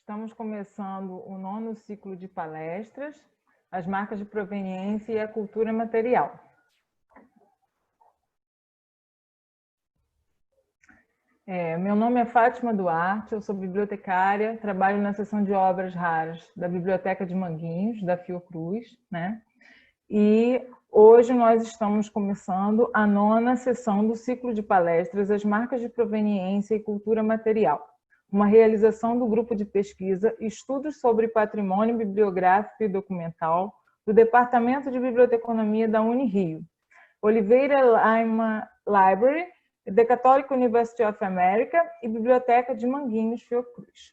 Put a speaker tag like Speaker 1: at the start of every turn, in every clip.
Speaker 1: Estamos começando o 9º ciclo de palestras, as marcas de proveniência e a cultura material. Meu nome é Fátima Duarte, eu sou bibliotecária, trabalho na seção de obras raras da Biblioteca de Manguinhos, da Fiocruz, né? E hoje nós estamos começando a 9ª sessão do ciclo de palestras, as marcas de proveniência e cultura material, uma realização do grupo de pesquisa Estudos sobre Patrimônio Bibliográfico e Documental do Departamento de Biblioteconomia da Unirio, Oliveira Lima Library, The Catholic University of America e Biblioteca de Manguinhos, Fiocruz.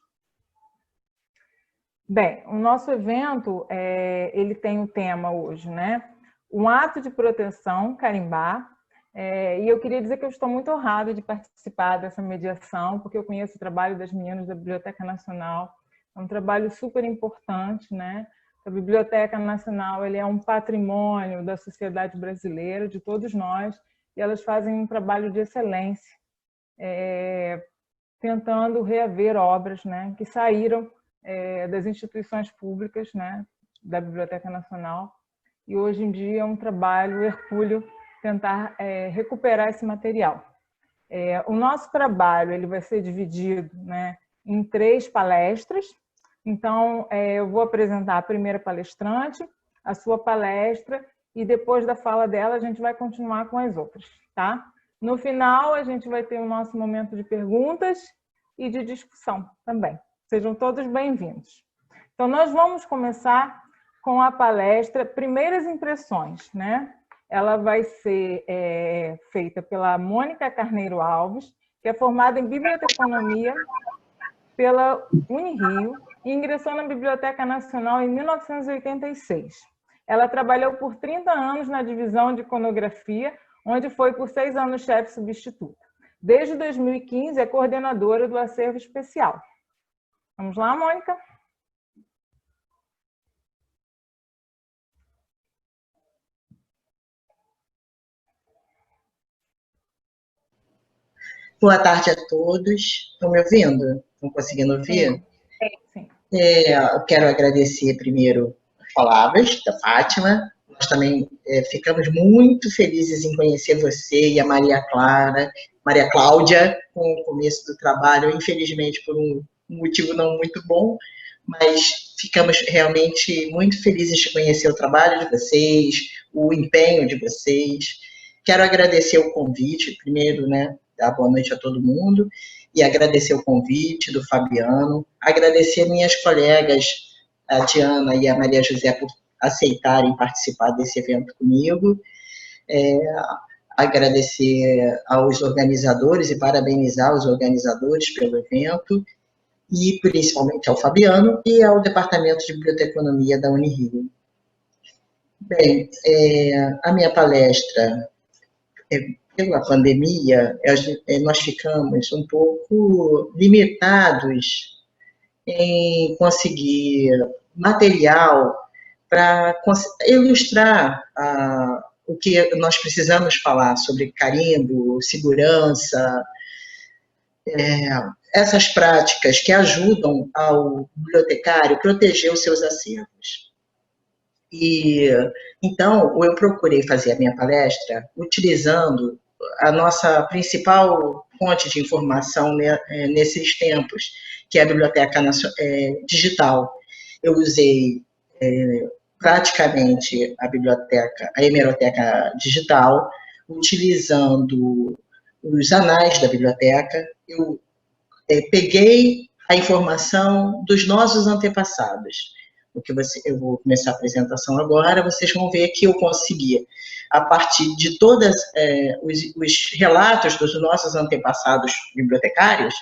Speaker 1: Bem, o nosso evento, ele tem o tema hoje, né? Um ato de proteção, carimbar, e eu queria dizer que eu estou muito honrada de participar dessa mediação, porque eu conheço o trabalho das meninas da Biblioteca Nacional, é um trabalho super importante, né? A Biblioteca Nacional ele é um patrimônio da sociedade brasileira, de todos nós, e elas fazem um trabalho de excelência, tentando reaver obras, né, que saíram das instituições públicas, né, da Biblioteca Nacional, e hoje em dia é um trabalho hercúleo tentar recuperar esse material. O nosso trabalho ele vai ser dividido, né, em 3 palestras. Então, eu vou apresentar a primeira palestrante, a sua palestra, e depois da fala dela a gente vai continuar com as outras, tá? No final, a gente vai ter o nosso momento de perguntas e de discussão também. Sejam todos bem-vindos. Então, nós vamos começar com a palestra Primeiras Impressões, né? Ela vai ser feita pela Mônica Carneiro Alves, que é formada em Biblioteconomia pela Unirio e ingressou na Biblioteca Nacional em 1986. Ela trabalhou por 30 anos na divisão de iconografia, onde foi por 6 anos chefe substituta. Desde 2015 é coordenadora do acervo especial. Vamos lá, Mônica?
Speaker 2: Boa tarde a todos. Estão me ouvindo? Estão conseguindo ouvir?
Speaker 1: Sim.
Speaker 2: Eu quero agradecer primeiro as palavras da Fátima. Nós também ficamos muito felizes em conhecer você e a Maria Cláudia, com o começo do trabalho, infelizmente por um motivo não muito bom, mas ficamos realmente muito felizes de conhecer o trabalho de vocês, o empenho de vocês. Quero agradecer o convite, primeiro, né, dar boa noite a todo mundo, e agradecer o convite do Fabiano, agradecer minhas colegas, a Diana e a Maria José, por aceitarem participar desse evento comigo, agradecer aos organizadores e parabenizar os organizadores pelo evento, e principalmente ao Fabiano e ao Departamento de Biblioteconomia da Unirio. Bem, a minha palestra, pela pandemia, nós ficamos um pouco limitados em conseguir material para ilustrar o que nós precisamos falar sobre carimbo, segurança, essas práticas que ajudam ao bibliotecário proteger os seus acervos. E então eu procurei fazer a minha palestra utilizando a nossa principal fonte de informação nesses tempos, que é a Biblioteca Digital. Eu usei praticamente a hemeroteca digital, utilizando os anais da biblioteca. Eu peguei a informação dos nossos antepassados. Eu vou começar a apresentação agora, vocês vão ver que eu consegui, a partir de todos os relatos dos nossos antepassados bibliotecários,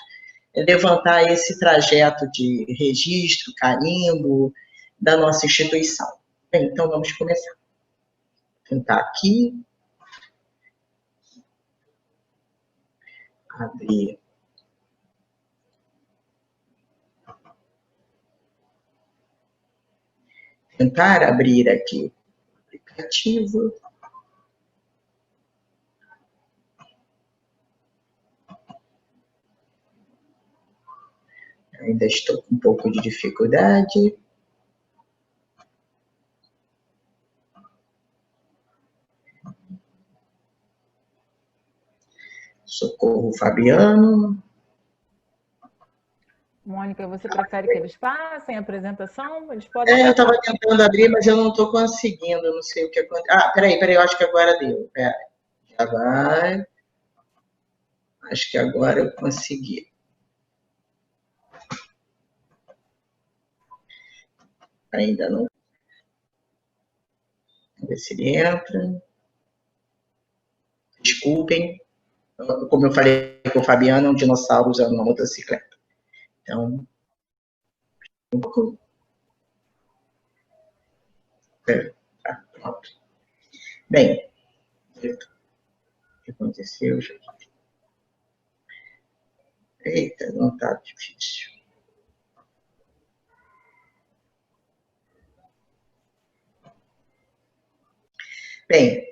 Speaker 2: levantar esse trajeto de registro, carimbo da nossa instituição. Bem, então vamos começar. Vou tentar aqui. Abrir. Tentar abrir aqui o aplicativo. Ainda estou com um pouco de dificuldade. Socorro, Fabiano.
Speaker 1: Mônica, você prefere que eles passem a apresentação? Eles podem
Speaker 2: Eu
Speaker 1: passar.
Speaker 2: estava tentando abrir, mas eu não estou conseguindo, não sei o que aconteceu. Peraí, eu acho que agora deu. Já vai. Acho que agora eu consegui. Ainda não. Vamos ver se ele entra. Desculpem. Como eu falei com o Fabiano, é um dinossauro usando uma motocicleta. Então, um pouco. Tá, pronto. Bem, o que aconteceu? Eita, não está difícil. Bem,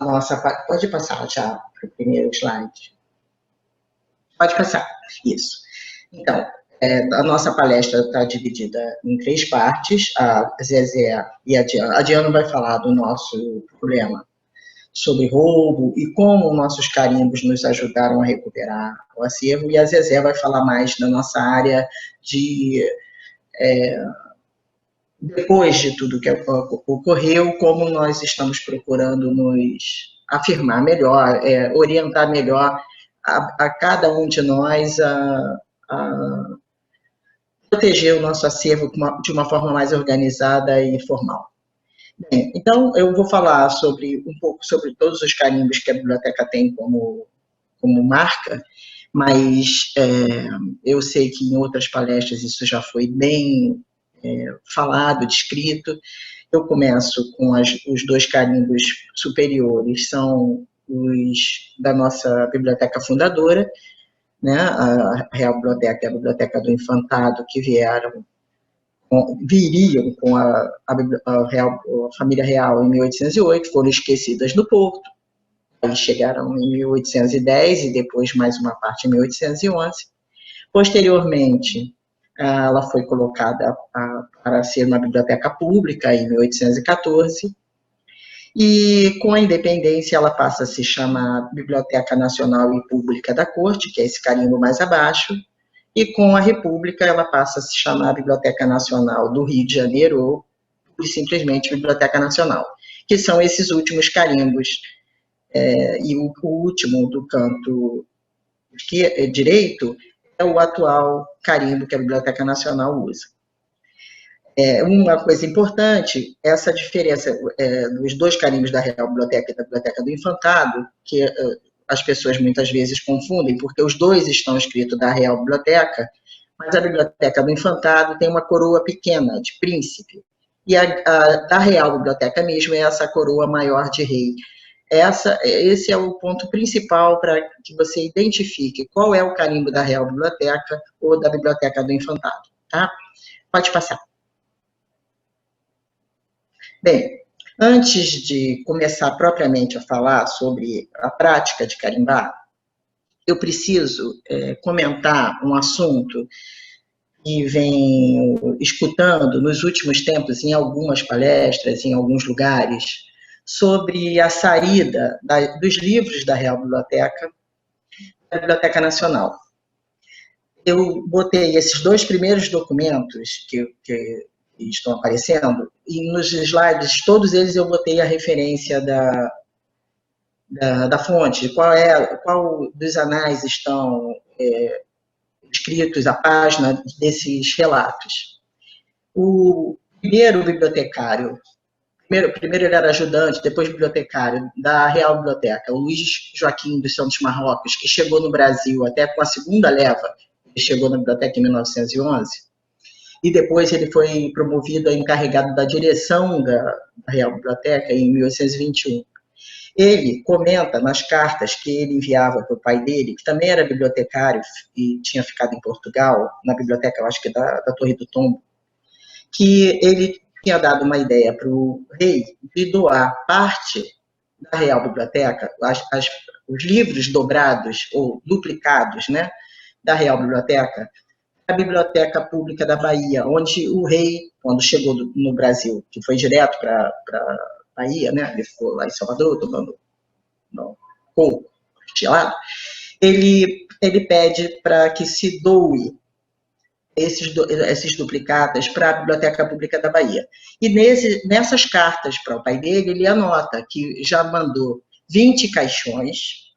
Speaker 2: a nossa. Pode passar já para o primeiro slide. Pode passar, isso. Então, a nossa palestra está dividida em 3 partes. A Zezé e a Diana. A Diana vai falar do nosso problema sobre roubo e como nossos carimbos nos ajudaram a recuperar o acervo. E a Zezé vai falar mais da nossa área de... depois de tudo que ocorreu, como nós estamos procurando nos afirmar melhor, orientar melhor a cada um de nós a proteger o nosso acervo de uma forma mais organizada e formal. Bem, então, eu vou falar um pouco sobre todos os carimbos que a biblioteca tem como marca, mas eu sei que em outras palestras isso já foi bem falado, descrito. Eu começo com os 2 carimbos superiores, são os da nossa biblioteca fundadora, né, a Real Biblioteca e a Biblioteca do Infantado, que viriam com a família real em 1808, foram esquecidas no Porto, aí chegaram em 1810 e depois mais uma parte em 1811. Posteriormente, ela foi colocada para ser uma biblioteca pública em 1814, e com a independência ela passa a se chamar Biblioteca Nacional e Pública da Corte, que é esse carimbo mais abaixo, e com a República ela passa a se chamar Biblioteca Nacional do Rio de Janeiro, ou simplesmente Biblioteca Nacional, que são esses últimos carimbos. E o último do canto direito é o atual carimbo que a Biblioteca Nacional usa. Uma coisa importante, essa diferença dos 2 carimbos da Real Biblioteca e da Biblioteca do Infantado, que as pessoas muitas vezes confundem, porque os 2 estão escritos da Real Biblioteca, mas a Biblioteca do Infantado tem uma coroa pequena, de príncipe, e a da Real Biblioteca mesmo é essa coroa maior de rei. Esse é o ponto principal para que você identifique qual é o carimbo da Real Biblioteca ou da Biblioteca do Infantado. Tá? Pode passar. Bem, antes de começar propriamente a falar sobre a prática de carimbar, eu preciso comentar um assunto que venho escutando nos últimos tempos em algumas palestras, em alguns lugares, sobre a saída dos livros da Real Biblioteca da Biblioteca Nacional. Eu botei esses 2 primeiros documentos que estão aparecendo, e nos slides, todos eles eu botei a referência da fonte, qual dos anais estão escritos, a página desses relatos. O primeiro bibliotecário, primeiro ele era ajudante, depois bibliotecário da Real Biblioteca, o Luiz Joaquim dos Santos Marrocos, que chegou no Brasil até com a segunda leva, ele chegou na biblioteca em 1911, e depois ele foi promovido a encarregado da direção da Real Biblioteca em 1821. Ele comenta nas cartas que ele enviava para o pai dele, que também era bibliotecário e tinha ficado em Portugal, na biblioteca, eu acho que da Torre do Tombo, que ele tinha dado uma ideia para o rei de doar parte da Real Biblioteca, os livros dobrados ou duplicados, né, da Real Biblioteca para a Biblioteca Pública da Bahia, onde o rei, quando chegou no Brasil, que foi direto para a Bahia, né? Ele ficou lá em Salvador, tomando coco, gelado, ele pede para que se doe esses duplicatas para a Biblioteca Pública da Bahia. E nessas cartas para o pai dele, ele anota que já mandou 20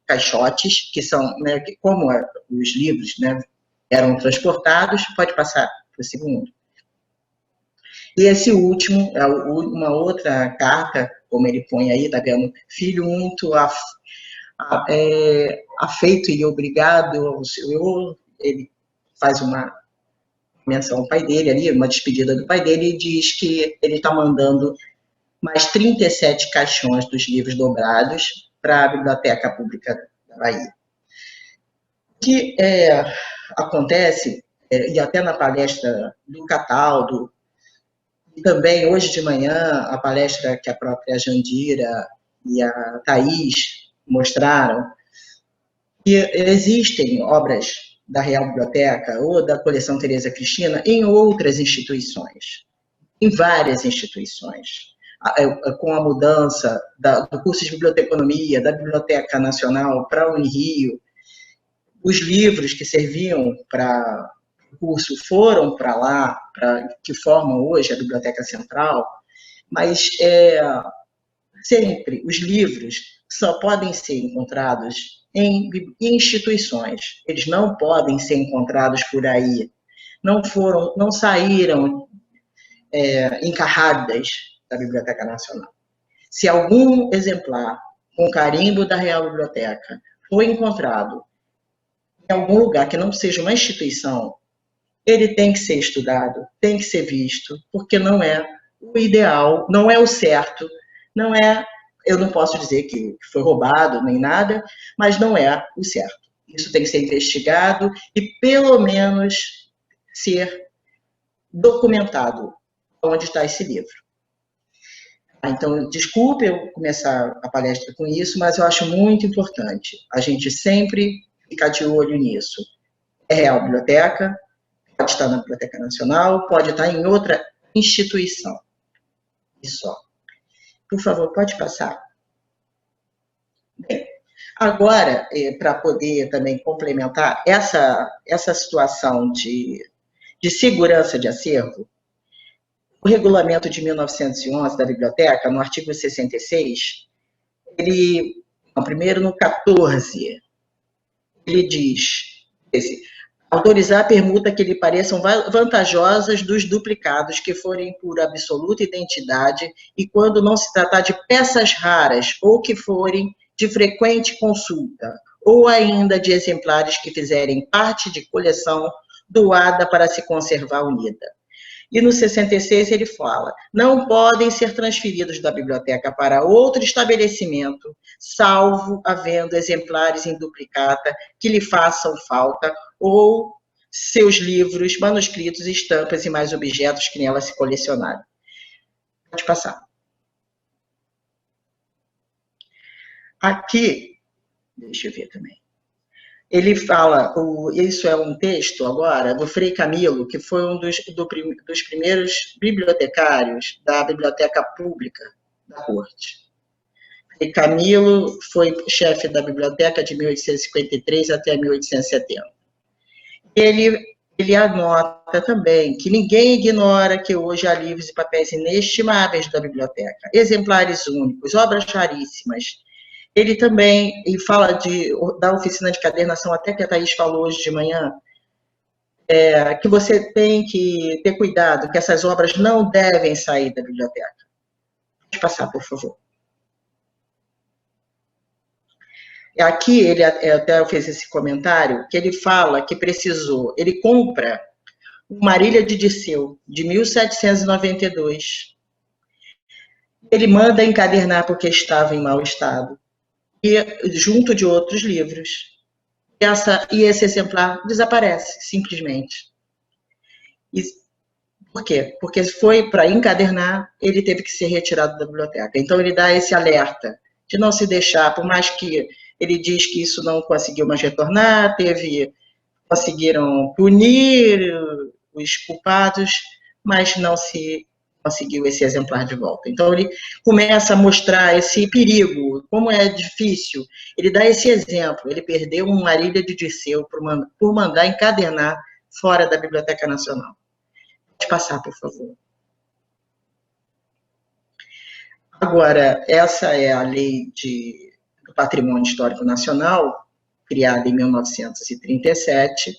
Speaker 2: caixotes, que são, né, como os livros, né, eram transportados, pode passar para o segundo. E esse último, é uma outra carta, como ele põe aí, tá vendo? Filho muito afeito e obrigado ao Senhor, ele faz uma menção ao pai dele ali, uma despedida do pai dele, e diz que ele está mandando mais 37 caixões dos livros dobrados para a Biblioteca Pública da Bahia. O que acontece, e até na palestra do Cataldo, e também hoje de manhã, a palestra que a própria Jandira e a Thaís mostraram, que existem obras da Real Biblioteca ou da coleção Teresa Cristina em outras instituições, em várias instituições. Com a mudança do curso de biblioteconomia da Biblioteca Nacional para a Unirio, os livros que serviam para o curso foram para lá, que formam hoje a Biblioteca Central, mas sempre os livros só podem ser encontrados em instituições. Eles não podem ser encontrados por aí. Não saíram encarradas da Biblioteca Nacional. Se algum exemplar com carimbo da Real Biblioteca foi encontrado em algum lugar que não seja uma instituição, ele tem que ser estudado, tem que ser visto, porque não é o ideal, não é o certo, não é, eu não posso dizer que foi roubado nem nada, mas não é o certo. Isso tem que ser investigado e, pelo menos, ser documentado onde está esse livro. Então, desculpe eu começar a palestra com isso, mas eu acho muito importante a gente sempre ficar de olho nisso. É Real Biblioteca, pode estar na Biblioteca Nacional, pode estar em outra instituição. E só. Por favor, pode passar. Bem, agora, para poder também complementar essa situação de segurança de acervo, o regulamento de 1911 da biblioteca, no artigo 66, primeiro no 14, ele diz, autorizar a permuta que lhe pareçam vantajosas dos duplicados que forem por absoluta identidade e quando não se tratar de peças raras ou que forem de frequente consulta, ou ainda de exemplares que fizerem parte de coleção doada para se conservar unida. E no 66 ele fala, não podem ser transferidos da biblioteca para outro estabelecimento, salvo havendo exemplares em duplicata que lhe façam falta, ou seus livros, manuscritos, estampas e mais objetos que nela se colecionaram. Pode passar. Aqui, deixa eu ver também. Ele fala, isso é um texto agora, do Frei Camilo, que foi um dos primeiros bibliotecários da Biblioteca Pública da Corte. Frei Camilo foi chefe da biblioteca de 1853 até 1870. Ele anota também que ninguém ignora que hoje há livros e papéis inestimáveis da biblioteca, exemplares únicos, obras raríssimas. Ele também fala da oficina de cadernação, até que a Thaís falou hoje de manhã, que você tem que ter cuidado, que essas obras não devem sair da biblioteca. Pode passar, por favor. Aqui, ele até fez esse comentário, que ele fala que precisou, ele compra uma Marília de Dirceu, de 1792. Ele manda encadernar porque estava em mau estado. E junto de outros livros. E esse exemplar desaparece, simplesmente. E por quê? Porque foi para encadernar, ele teve que ser retirado da biblioteca. Então, ele dá esse alerta de não se deixar, por mais que ele diz que isso não conseguiu mais retornar, teve conseguiram punir os culpados, mas não se conseguiu esse exemplar de volta. Então, ele começa a mostrar esse perigo, como é difícil. Ele dá esse exemplo. Ele perdeu uma Ilha de Dirceu por mandar encadernar fora da Biblioteca Nacional. Pode passar, por favor. Agora, essa é a Lei do Patrimônio Histórico Nacional, criada em 1937,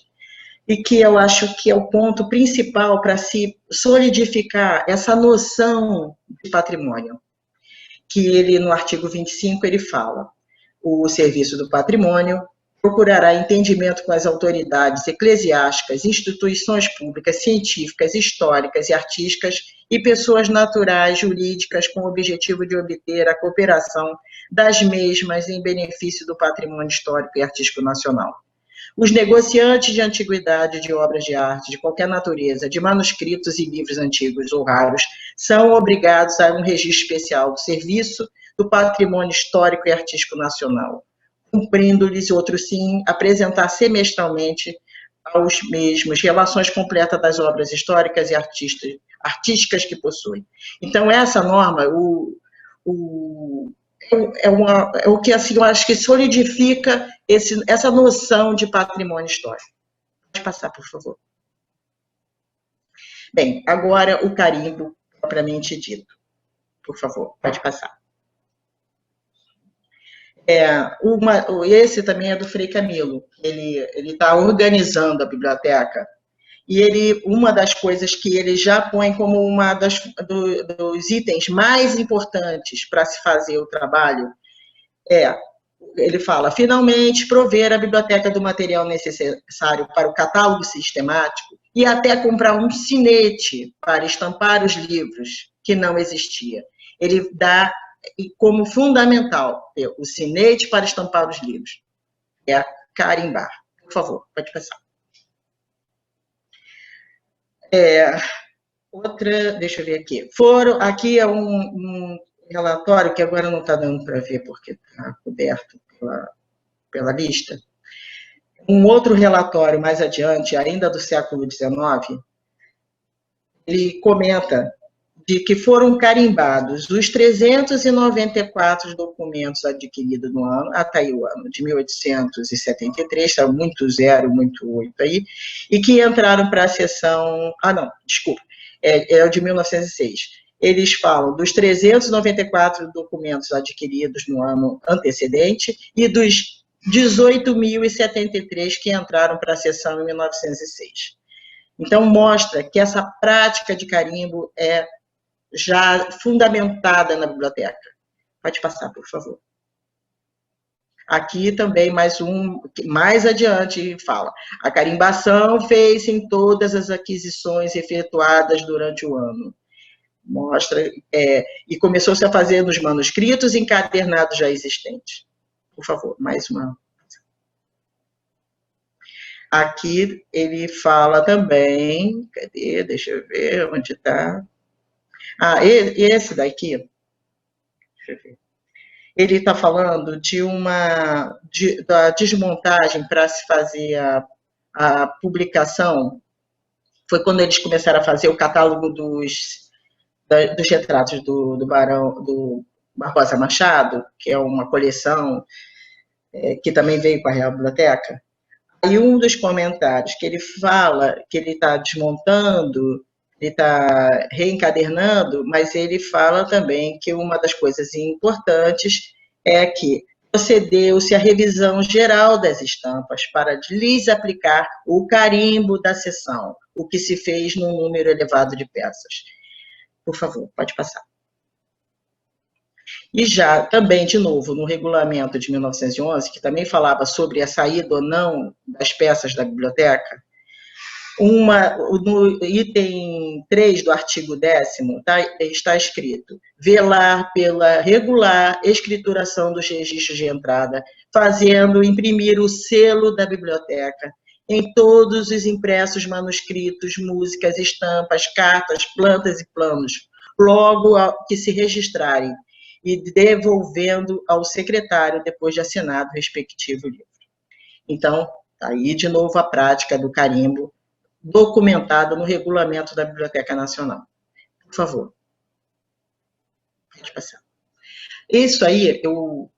Speaker 2: e que eu acho que é o ponto principal para se solidificar essa noção de patrimônio, que ele, no artigo 25, ele fala: o Serviço do Patrimônio procurará entendimento com as autoridades eclesiásticas, instituições públicas, científicas, históricas e artísticas e pessoas naturais, jurídicas, com o objetivo de obter a cooperação das mesmas em benefício do patrimônio histórico e artístico nacional. Os negociantes de antiguidade de obras de arte de qualquer natureza, de manuscritos e livros antigos ou raros, são obrigados a um registro especial do Serviço do Patrimônio Histórico e Artístico Nacional, cumprindo-lhes, outro sim, apresentar semestralmente aos mesmos relações completas das obras históricas e artísticas que possuem. Então, essa norma, é o que, assim, eu acho que solidifica essa noção de patrimônio histórico. Pode passar, por favor. Bem, agora o carimbo propriamente dito. Por favor, pode passar. Esse também é do Frei Camilo. Ele está organizando a biblioteca e uma das coisas que ele já põe como uma dos itens mais importantes para se fazer o trabalho ele fala: finalmente prover a biblioteca do material necessário para o catálogo sistemático e até comprar um sinete para estampar os livros, que não existia. Ele dá como fundamental o sinete para estampar os livros. É carimbar. Por favor, pode passar. Outra, deixa eu ver aqui. Aqui é um relatório que agora não está dando para ver porque está coberto pela lista. Um outro relatório mais adiante, ainda do século XIX, ele comenta de que foram carimbados os 394 documentos adquiridos no ano, até aí o ano de 1873, está muito 0, muito 8 aí, e que entraram para a seção... é o de 1906. Eles falam dos 394 documentos adquiridos no ano antecedente e dos 18.073 que entraram para a seção em 1906. Então, mostra que essa prática de carimbo é já fundamentada na biblioteca. Pode passar, por favor. Aqui também mais adiante fala: a carimbação fez em todas as aquisições efetuadas durante o ano. Mostra, e começou-se a fazer nos manuscritos encadernados já existentes. Por favor, mais uma. Aqui ele fala também, cadê? Deixa eu ver onde está. Esse daqui, deixa eu ver. Ele está falando da desmontagem para se fazer a publicação. Foi quando eles começaram a fazer o catálogo dos retratos do Barão, do Barbosa Machado, que é uma coleção que também veio com a Real Biblioteca. E um dos comentários que ele fala que ele está desmontando, ele está reencadernando, mas ele fala também que uma das coisas importantes é que procedeu-se a revisão geral das estampas para lhes aplicar o carimbo da seção, o que se fez num número elevado de peças. Por favor, pode passar. E já também, de novo, no regulamento de 1911, que também falava sobre a saída ou não das peças da biblioteca, no item 3 do artigo 10º, está escrito: velar pela regular escrituração dos registros de entrada, fazendo imprimir o selo da biblioteca em todos os impressos manuscritos, músicas, estampas, cartas, plantas e planos, logo que se registrarem, e devolvendo ao secretário depois de assinado o respectivo livro. Então, Tá aí, de novo, a prática do carimbo documentada no regulamento da Biblioteca Nacional. Por favor. Pode passar. Isso aí eu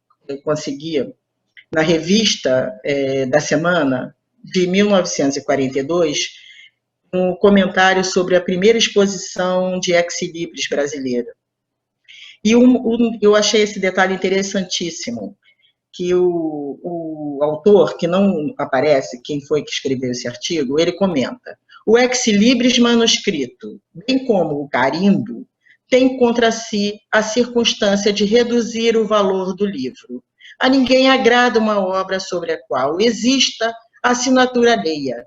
Speaker 2: conseguia na revista da semana de 1942, um comentário sobre a primeira exposição de ex-libris brasileira. E eu achei esse detalhe interessantíssimo, que o autor, que não aparece, quem foi que escreveu esse artigo, ele comenta: o ex-libris manuscrito, bem como o carimbo, tem contra si a circunstância de reduzir o valor do livro. A ninguém agrada uma obra sobre a qual exista assinatura alheia,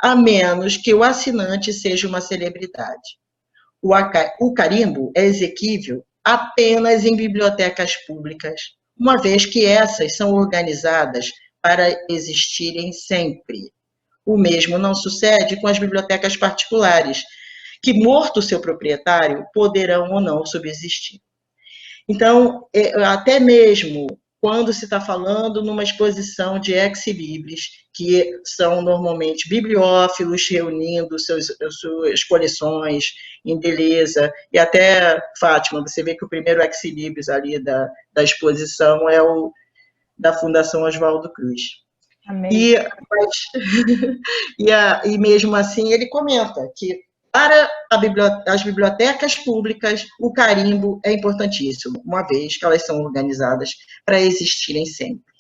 Speaker 2: a menos que o assinante seja uma celebridade. O carimbo é exequível apenas em bibliotecas públicas, uma vez que essas são organizadas para existirem sempre. O mesmo não sucede com as bibliotecas particulares, que, morto seu proprietário, poderão ou não subsistir. Então, até mesmo quando se está falando numa exposição de ex-libris, que são normalmente bibliófilos reunindo suas coleções em beleza, e até, Fátima, você vê que o primeiro ex-libris ali da exposição é o da Fundação Oswaldo Cruz.
Speaker 1: Amém.
Speaker 2: E mesmo assim ele comenta que para as bibliotecas públicas, o carimbo é importantíssimo, uma vez que elas são organizadas para existirem sempre.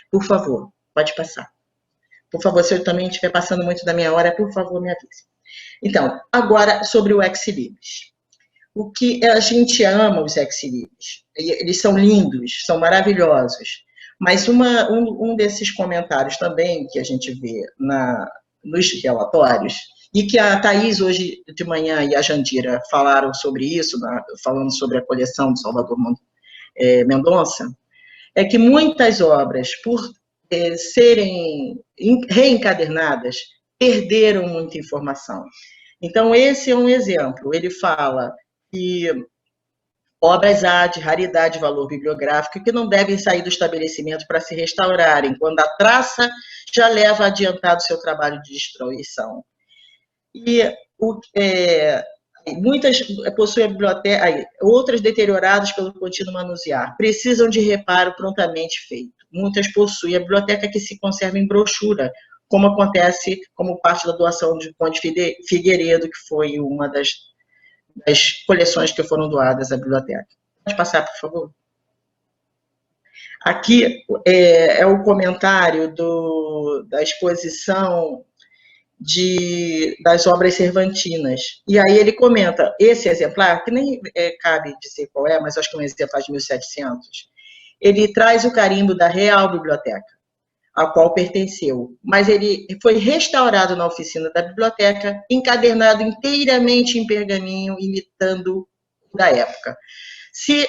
Speaker 2: Por favor, pode passar. Por favor, se eu também estiver passando muito da minha hora, por favor, me avise. Então, agora sobre o ex-libris. O que a gente ama os ex-libris. Eles são lindos, são maravilhosos. Mas um desses comentários também que a gente vê nos relatórios, e que a Thaís hoje de manhã e a Jandira falaram sobre isso, falando sobre a coleção de Salvador Mendonça, é que muitas obras, por serem reencadernadas, perderam muita informação. Então, esse é um exemplo. Ele fala que obras há de raridade e valor bibliográfico que não devem sair do estabelecimento para se restaurarem, quando a traça já leva adiantado seu trabalho de destruição. E muitas possuem a biblioteca, outras deterioradas pelo contínuo manusear, precisam de reparo prontamente feito. Muitas possuem a biblioteca que se conserva em brochura, como acontece como parte da doação de Conde Figueiredo, que foi uma das coleções que foram doadas à biblioteca. Pode passar, por favor? Aqui é o comentário da exposição das obras cervantinas. E aí ele comenta, esse exemplar, que nem cabe dizer qual é, mas acho que é um exemplar de 1700, ele traz o carimbo da Real Biblioteca, a qual pertenceu, mas ele foi restaurado na oficina da biblioteca, encadernado inteiramente em pergaminho, imitando o da época. Se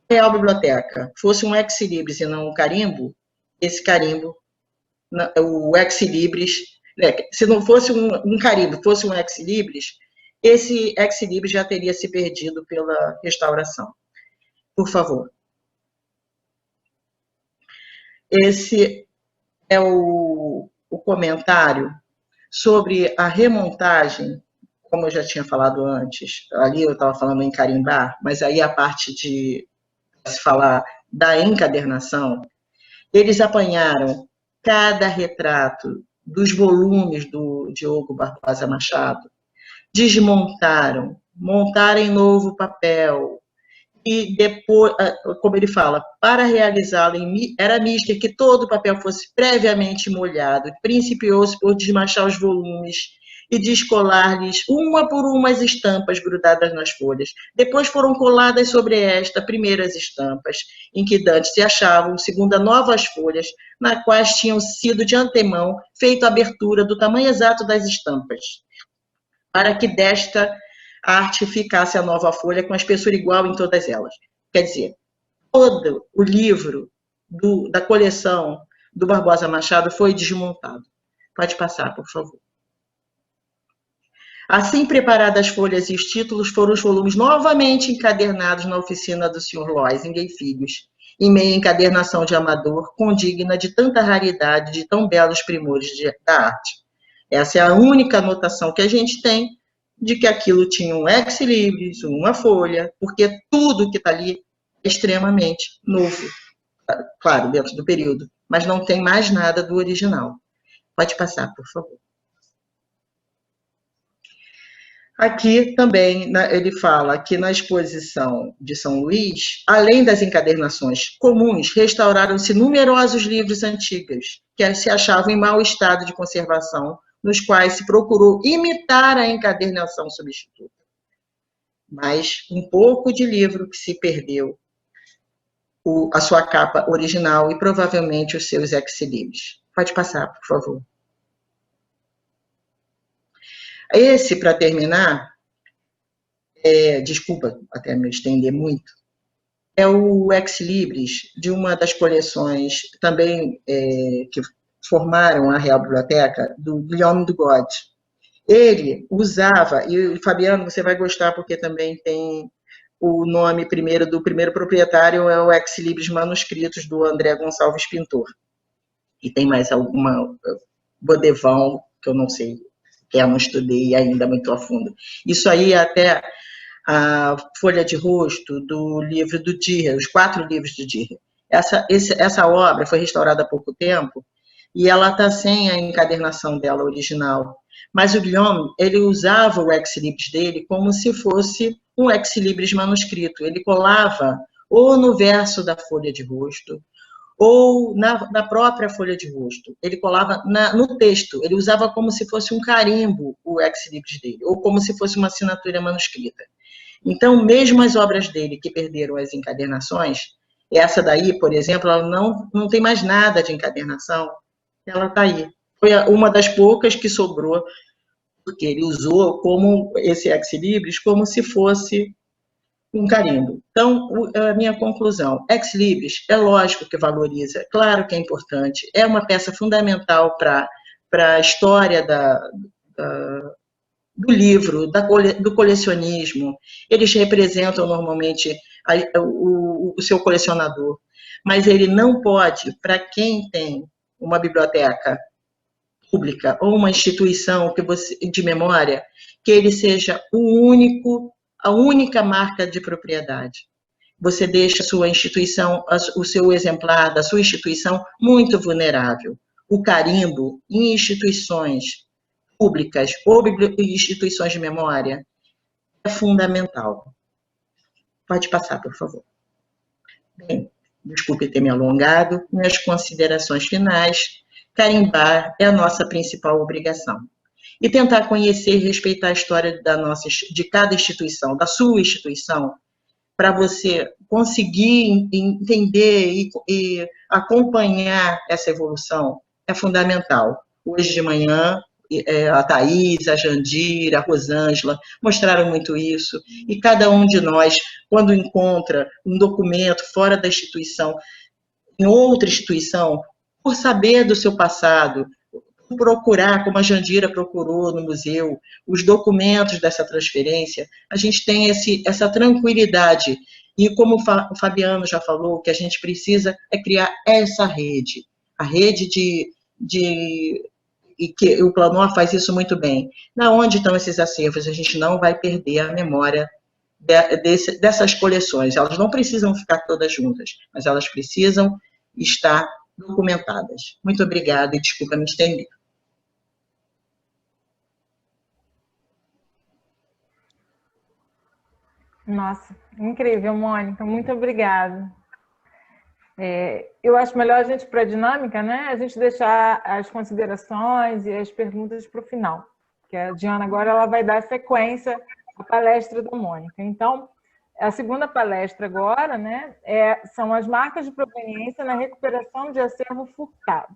Speaker 2: a Real Biblioteca fosse um ex-libris e não um carimbo, esse carimbo, o ex-libris, se não fosse um carimbo, fosse um ex-libris, esse ex-libris já teria se perdido pela restauração. Por favor. Esse é o comentário sobre a remontagem, como eu já tinha falado antes, ali eu estava falando em carimbar, mas aí a parte de se falar da encadernação, eles apanharam cada retrato dos volumes do Diogo Barbosa Machado, desmontaram, montaram em novo papel, e depois, como ele fala, para realizá-lo, era mister que todo o papel fosse previamente molhado, principiou-se por desmanchar os volumes e descolar-lhes uma por uma as estampas grudadas nas folhas. Depois foram coladas sobre esta primeiras estampas, em que dantes se achavam, segundo novas folhas, nas quais tinham sido de antemão feito a abertura do tamanho exato das estampas, para que desta arte ficasse a nova folha com a espessura igual em todas elas. Quer dizer, todo o livro da coleção do Barbosa Machado foi desmontado. Pode passar, por favor. Assim preparadas as folhas e os títulos, foram os volumes novamente encadernados na oficina do Sr. Loisingen e Filhos, em meia encadernação de amador, condigna de tanta raridade, de tão belos primores da arte. Essa é a única anotação que a gente tem de que aquilo tinha um ex-libris, uma folha, porque tudo que está ali é extremamente novo, claro, dentro do período, mas não tem mais nada do original. Pode passar, por favor. Aqui também ele fala que na exposição de São Luís, além das encadernações comuns, restauraram-se numerosos livros antigos que se achavam em mau estado de conservação, nos quais se procurou imitar a encadernação substituta. Mas um pouco de livro que se perdeu, a sua capa original e provavelmente os seus ex-libris. Pode passar, por favor. Esse, para terminar, desculpa até me estender muito, é o ex-libris de uma das coleções também que formaram a Real Biblioteca, do Guillaume de God. Ele usava, e Fabiano, você vai gostar porque também tem o nome primeiro do primeiro proprietário, é o ex-libris manuscritos do André Gonçalves Pintor. E tem mais alguma Bodevão, que eu não sei, que eu não estudei ainda muito a fundo. Isso aí até a folha de rosto do livro do Dürer, os 4 livros do Dürer. Essa obra foi restaurada há pouco tempo e ela está sem a encadernação dela original. Mas o Guillaume, ele usava o ex-libris dele como se fosse um ex-libris manuscrito. Ele colava ou no verso da folha de rosto, ou na própria folha de rosto. Ele colava no texto, ele usava como se fosse um carimbo o ex-libris dele, ou como se fosse uma assinatura manuscrita. Então, mesmo as obras dele que perderam as encadernações, essa daí, por exemplo, ela não tem mais nada de encadernação, ela está aí. Foi uma das poucas que sobrou, porque ele usou como esse ex-libris como se fosse um carimbo. Então, a minha conclusão, ex-libris é lógico que valoriza, claro que é importante, é uma peça fundamental para a história do livro, do colecionismo. Eles representam normalmente o seu colecionador, mas ele não pode, para quem tem uma biblioteca pública ou uma instituição de memória, que ele seja a única marca de propriedade. Você deixa a sua instituição, o seu exemplar da sua instituição muito vulnerável. O carimbo em instituições públicas ou instituições de memória é fundamental. Pode passar, por favor. Bem, desculpe ter me alongado. Minhas considerações finais. Carimbar é a nossa principal obrigação. E tentar conhecer e respeitar a história de cada instituição, da sua instituição, para você conseguir entender e acompanhar essa evolução, é fundamental. Hoje de manhã, a Thaís, a Jandira, a Rosângela mostraram muito isso, e cada um de nós, quando encontra um documento fora da instituição, em outra instituição, por saber do seu passado, por procurar, como a Jandira procurou no museu, os documentos dessa transferência, a gente tem essa tranquilidade. E como o Fabiano já falou, o que a gente precisa é criar essa rede, a rede e que o Planor faz isso muito bem. Na onde estão esses acervos? A gente não vai perder a memória dessas coleções. Elas não precisam ficar todas juntas, mas elas precisam estar documentadas. Muito obrigada e desculpa me estender.
Speaker 1: Nossa, incrível, Mônica. Muito obrigada. Eu acho melhor a gente, para a dinâmica, né, a gente deixar as considerações e as perguntas para o final. Porque a Diana agora ela vai dar sequência à palestra da Mônica. Então, a segunda palestra agora, né, são as marcas de proveniência na recuperação de acervo furtado.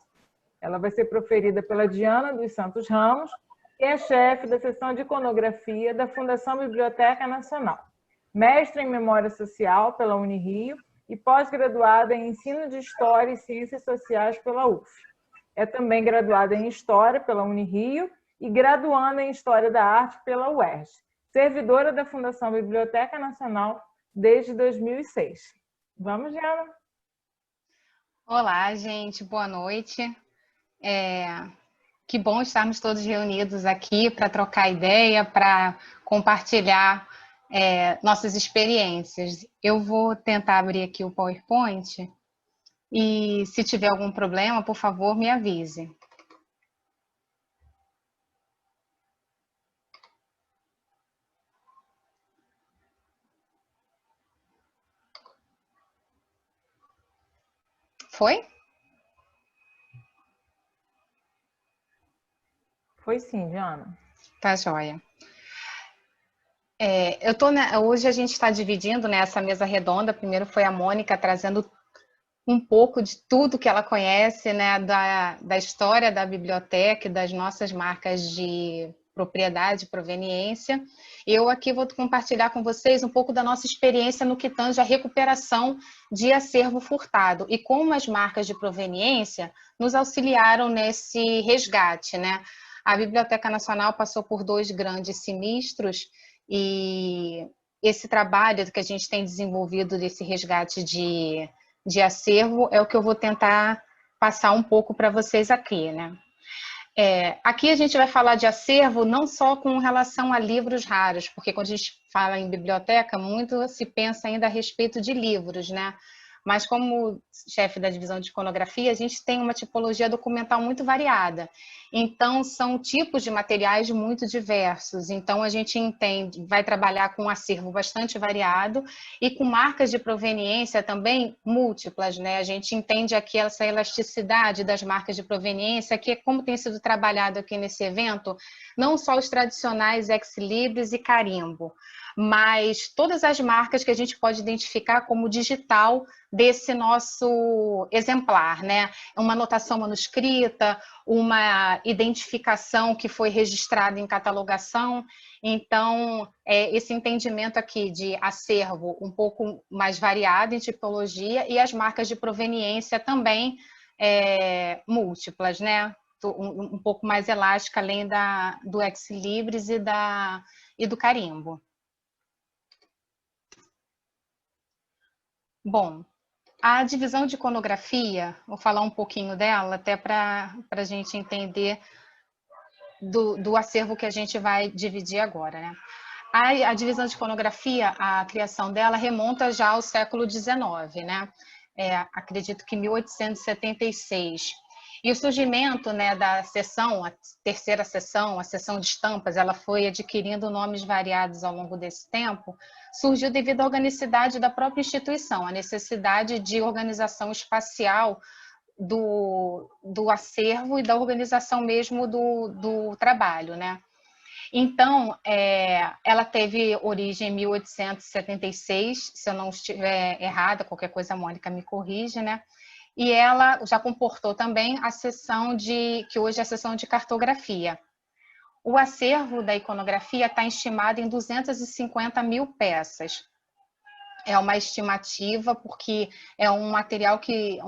Speaker 1: Ela vai ser proferida pela Diana dos Santos Ramos, que é chefe da seção de iconografia da Fundação Biblioteca Nacional, mestre em Memória Social pela Unirio e pós-graduada em Ensino de História e Ciências Sociais pela UF. É também graduada em História pela Unirio e graduanda em História da Arte pela UERJ, servidora da Fundação Biblioteca Nacional desde 2006. Vamos, Diana?
Speaker 3: Olá, gente, boa noite. Que bom estarmos todos reunidos aqui para trocar ideia, para compartilhar nossas experiências. Eu vou tentar abrir aqui o PowerPoint e, se tiver algum problema, por favor, me avise. Foi?
Speaker 1: Foi sim, Diana.
Speaker 3: Tá joia. Hoje a gente está dividindo, né, essa mesa redonda. Primeiro foi a Mônica trazendo um pouco de tudo que ela conhece, né, da história da biblioteca e das nossas marcas de propriedade e proveniência. Eu aqui vou compartilhar com vocês um pouco da nossa experiência no que tange a recuperação de acervo furtado e como as marcas de proveniência nos auxiliaram nesse resgate, né? A Biblioteca Nacional passou por 2 grandes sinistros e esse trabalho que a gente tem desenvolvido desse resgate de acervo é o que eu vou tentar passar um pouco para vocês aqui, né? Aqui a gente vai falar de acervo não só com relação a livros raros, porque quando a gente fala em biblioteca, muito se pensa ainda a respeito de livros, né? Mas como chefe da divisão de iconografia, a gente tem uma tipologia documental muito variada. Então, são tipos de materiais muito diversos. Então, a gente vai trabalhar com um acervo bastante variado e com marcas de proveniência também múltiplas, né? A gente entende aqui essa elasticidade das marcas de proveniência, que é como tem sido trabalhado aqui nesse evento, não só os tradicionais ex-libris e carimbo, mas todas as marcas que a gente pode identificar como digital desse nosso exemplar, né? Uma notação manuscrita, uma identificação que foi registrada em catalogação. Então, esse entendimento aqui de acervo um pouco mais variado em tipologia e as marcas de proveniência também múltiplas, né? Um pouco mais elástica, além do ex-libris e do carimbo. Bom, a divisão de iconografia, vou falar um pouquinho dela, até para a gente entender do acervo que a gente vai dividir agora, né? A divisão de iconografia, a criação dela remonta já ao século XIX, né? Acredito que 1876. E o surgimento, né, da seção, a terceira seção, a seção de estampas, ela foi adquirindo nomes variados ao longo desse tempo, surgiu devido à organicidade da própria instituição, a necessidade de organização espacial do acervo e da organização mesmo do trabalho, né? Então, ela teve origem em 1876, se eu não estiver errada, qualquer coisa a Mônica me corrige, né? E ela já comportou também a seção que hoje é a seção de cartografia. O acervo da iconografia está estimado em 250 mil peças. É uma estimativa porque é um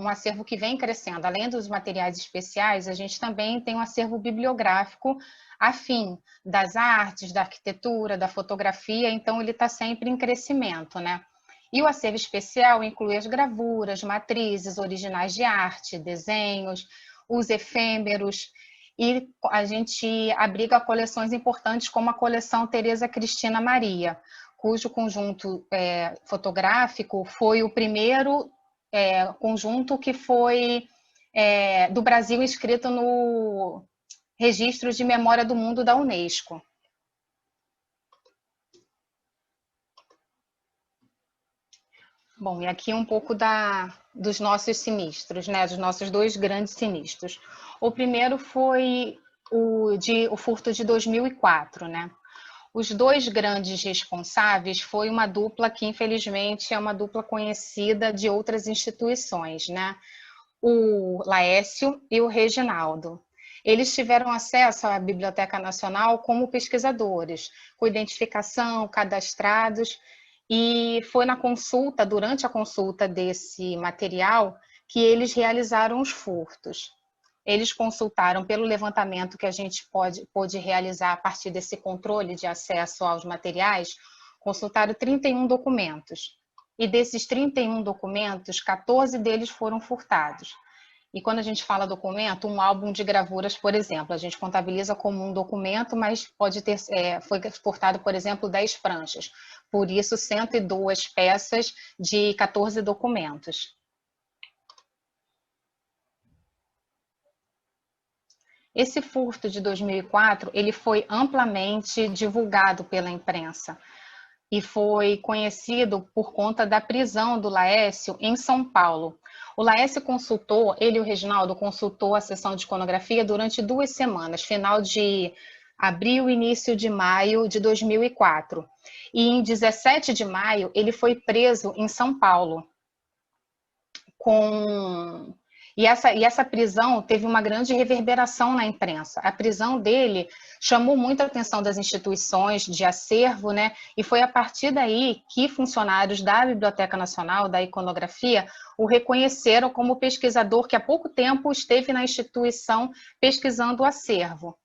Speaker 3: acervo que vem crescendo. Além dos materiais especiais, a gente também tem um acervo bibliográfico afim das artes, da arquitetura, da fotografia, então ele está sempre em crescimento, né? E o acervo especial inclui as gravuras, matrizes, originais de arte, desenhos, os efêmeros, e a gente abriga coleções importantes como a coleção Teresa Cristina Maria, cujo conjunto fotográfico foi o primeiro conjunto que foi do Brasil inscrito no Registro de Memória do Mundo da Unesco. Bom, e aqui um pouco dos nossos sinistros, né? Dos nossos 2 grandes sinistros. O primeiro foi o furto de 2004, né? Os 2 grandes responsáveis foi uma dupla que, infelizmente, é uma dupla conhecida de outras instituições, né? O Laércio e o Reginaldo. Eles tiveram acesso à Biblioteca Nacional como pesquisadores, com identificação, cadastrados, e foi durante a consulta desse material, que eles realizaram os furtos. Eles consultaram pelo levantamento que a gente pôde realizar a partir desse controle de acesso aos materiais, consultaram 31 documentos. e desses 31 documentos, 14 deles foram furtados. E quando a gente fala documento, um álbum de gravuras, por exemplo, a gente contabiliza como um documento, mas pode ter, foi furtado, por exemplo, 10 pranchas. Por isso, 102 peças de 14 documentos. Esse furto de 2004, ele foi amplamente divulgado pela imprensa e foi conhecido por conta da prisão do Laécio em São Paulo. O Laécio consultou, ele e o Reginaldo consultou a sessão de iconografia durante 2 semanas, final de abril e início de maio de 2004. E em 17 de maio, ele foi preso em São Paulo. E essa prisão teve uma grande reverberação na imprensa. A prisão dele chamou muito a atenção das instituições de acervo, né? E foi a partir daí que funcionários da Biblioteca Nacional, da Iconografia, o reconheceram como pesquisador que há pouco tempo esteve na instituição pesquisando o acervo.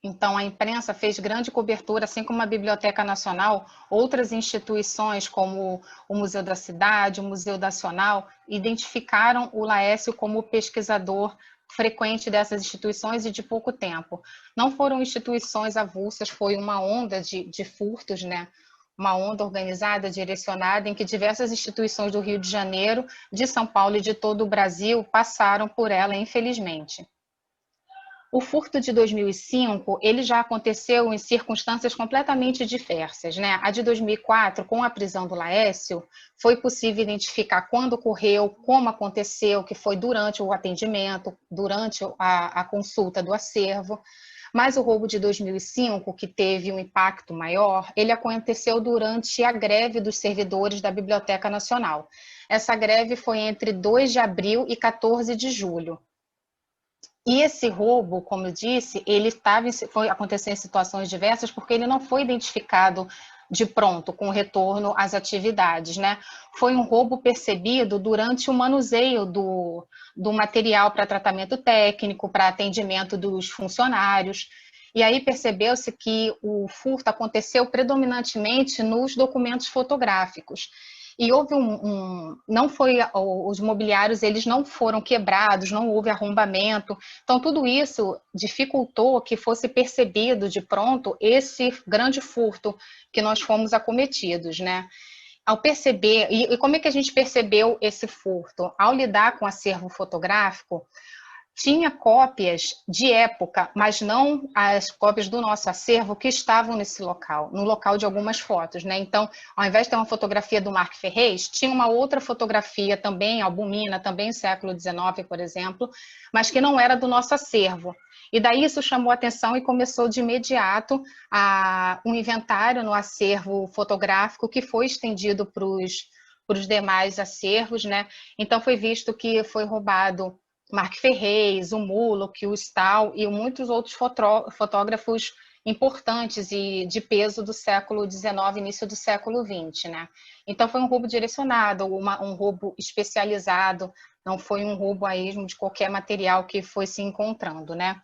Speaker 3: Então, a imprensa fez grande cobertura, assim como a Biblioteca Nacional, outras instituições, como o Museu da Cidade, o Museu Nacional, identificaram o Laécio como pesquisador frequente dessas instituições e de pouco tempo. Não foram instituições avulsas, foi uma onda de furtos, né? Uma onda organizada, direcionada, em que diversas instituições do Rio de Janeiro, de São Paulo e de todo o Brasil passaram por ela, infelizmente. O furto de 2005, ele já aconteceu em circunstâncias completamente diversas, né? A de 2004, com a prisão do Laécio, foi possível identificar quando ocorreu, como aconteceu, que foi durante o atendimento, durante a consulta do acervo. Mas o roubo de 2005, que teve um impacto maior, ele aconteceu durante a greve dos servidores da Biblioteca Nacional. Essa greve foi entre 2 de abril e 14 de julho. E esse roubo, como eu disse, ele foi acontecer em situações diversas porque ele não foi identificado de pronto com o retorno às atividades, né? Foi um roubo percebido durante o manuseio do material para tratamento técnico, para atendimento dos funcionários. E aí percebeu-se que o furto aconteceu predominantemente nos documentos fotográficos. E houve os mobiliários, eles não foram quebrados, não houve arrombamento. Então, tudo isso dificultou que fosse percebido de pronto esse grande furto que nós fomos acometidos, né? Ao perceber, e como é que a gente percebeu esse furto? Ao lidar com acervo fotográfico, tinha cópias de época, mas não as cópias do nosso acervo que estavam nesse local, no local de algumas fotos, né? Então, ao invés de ter uma fotografia do Marc Ferrez, tinha uma outra fotografia também, albumina, também século XIX, por exemplo, mas que não era do nosso acervo. E daí isso chamou a atenção e começou de imediato um inventário no acervo fotográfico que foi estendido para os demais acervos, né? Então, foi visto que foi roubado Marc Ferrez, o Mullock, o Stahl e muitos outros fotógrafos importantes e de peso do século XIX, início do século XX, né? Então foi um roubo direcionado, um roubo especializado, não foi um roubo a esmo de qualquer material que foi se encontrando, né?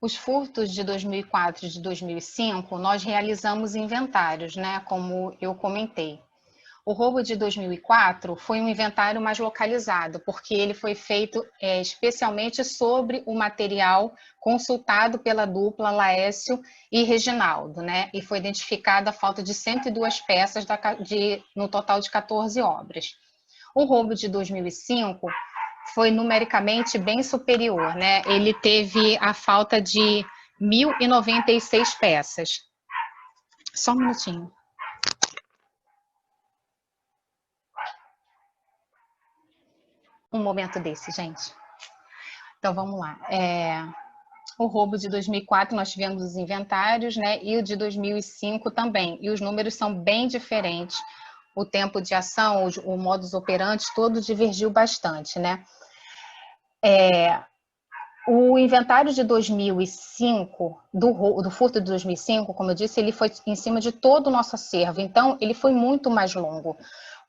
Speaker 3: Os furtos de 2004 e de 2005, nós realizamos inventários, né? Como eu comentei. O roubo de 2004 foi um inventário mais localizado, porque ele foi feito especialmente sobre o material consultado pela dupla Laécio e Reginaldo, né? E foi identificada a falta de 102 peças no total de 14 obras. O roubo de 2005 foi numericamente bem superior, né? Ele teve a falta de 1.096 peças. Só um minutinho. Um momento desse, gente. Então, vamos lá. O roubo de 2004, nós tivemos os inventários, né? E o de 2005 também. E os números são bem diferentes. O tempo de ação, o modus operandi, todo divergiu bastante, né? O inventário de 2005, do furto de 2005, como eu disse, ele foi em cima de todo o nosso acervo. Então, ele foi muito mais longo.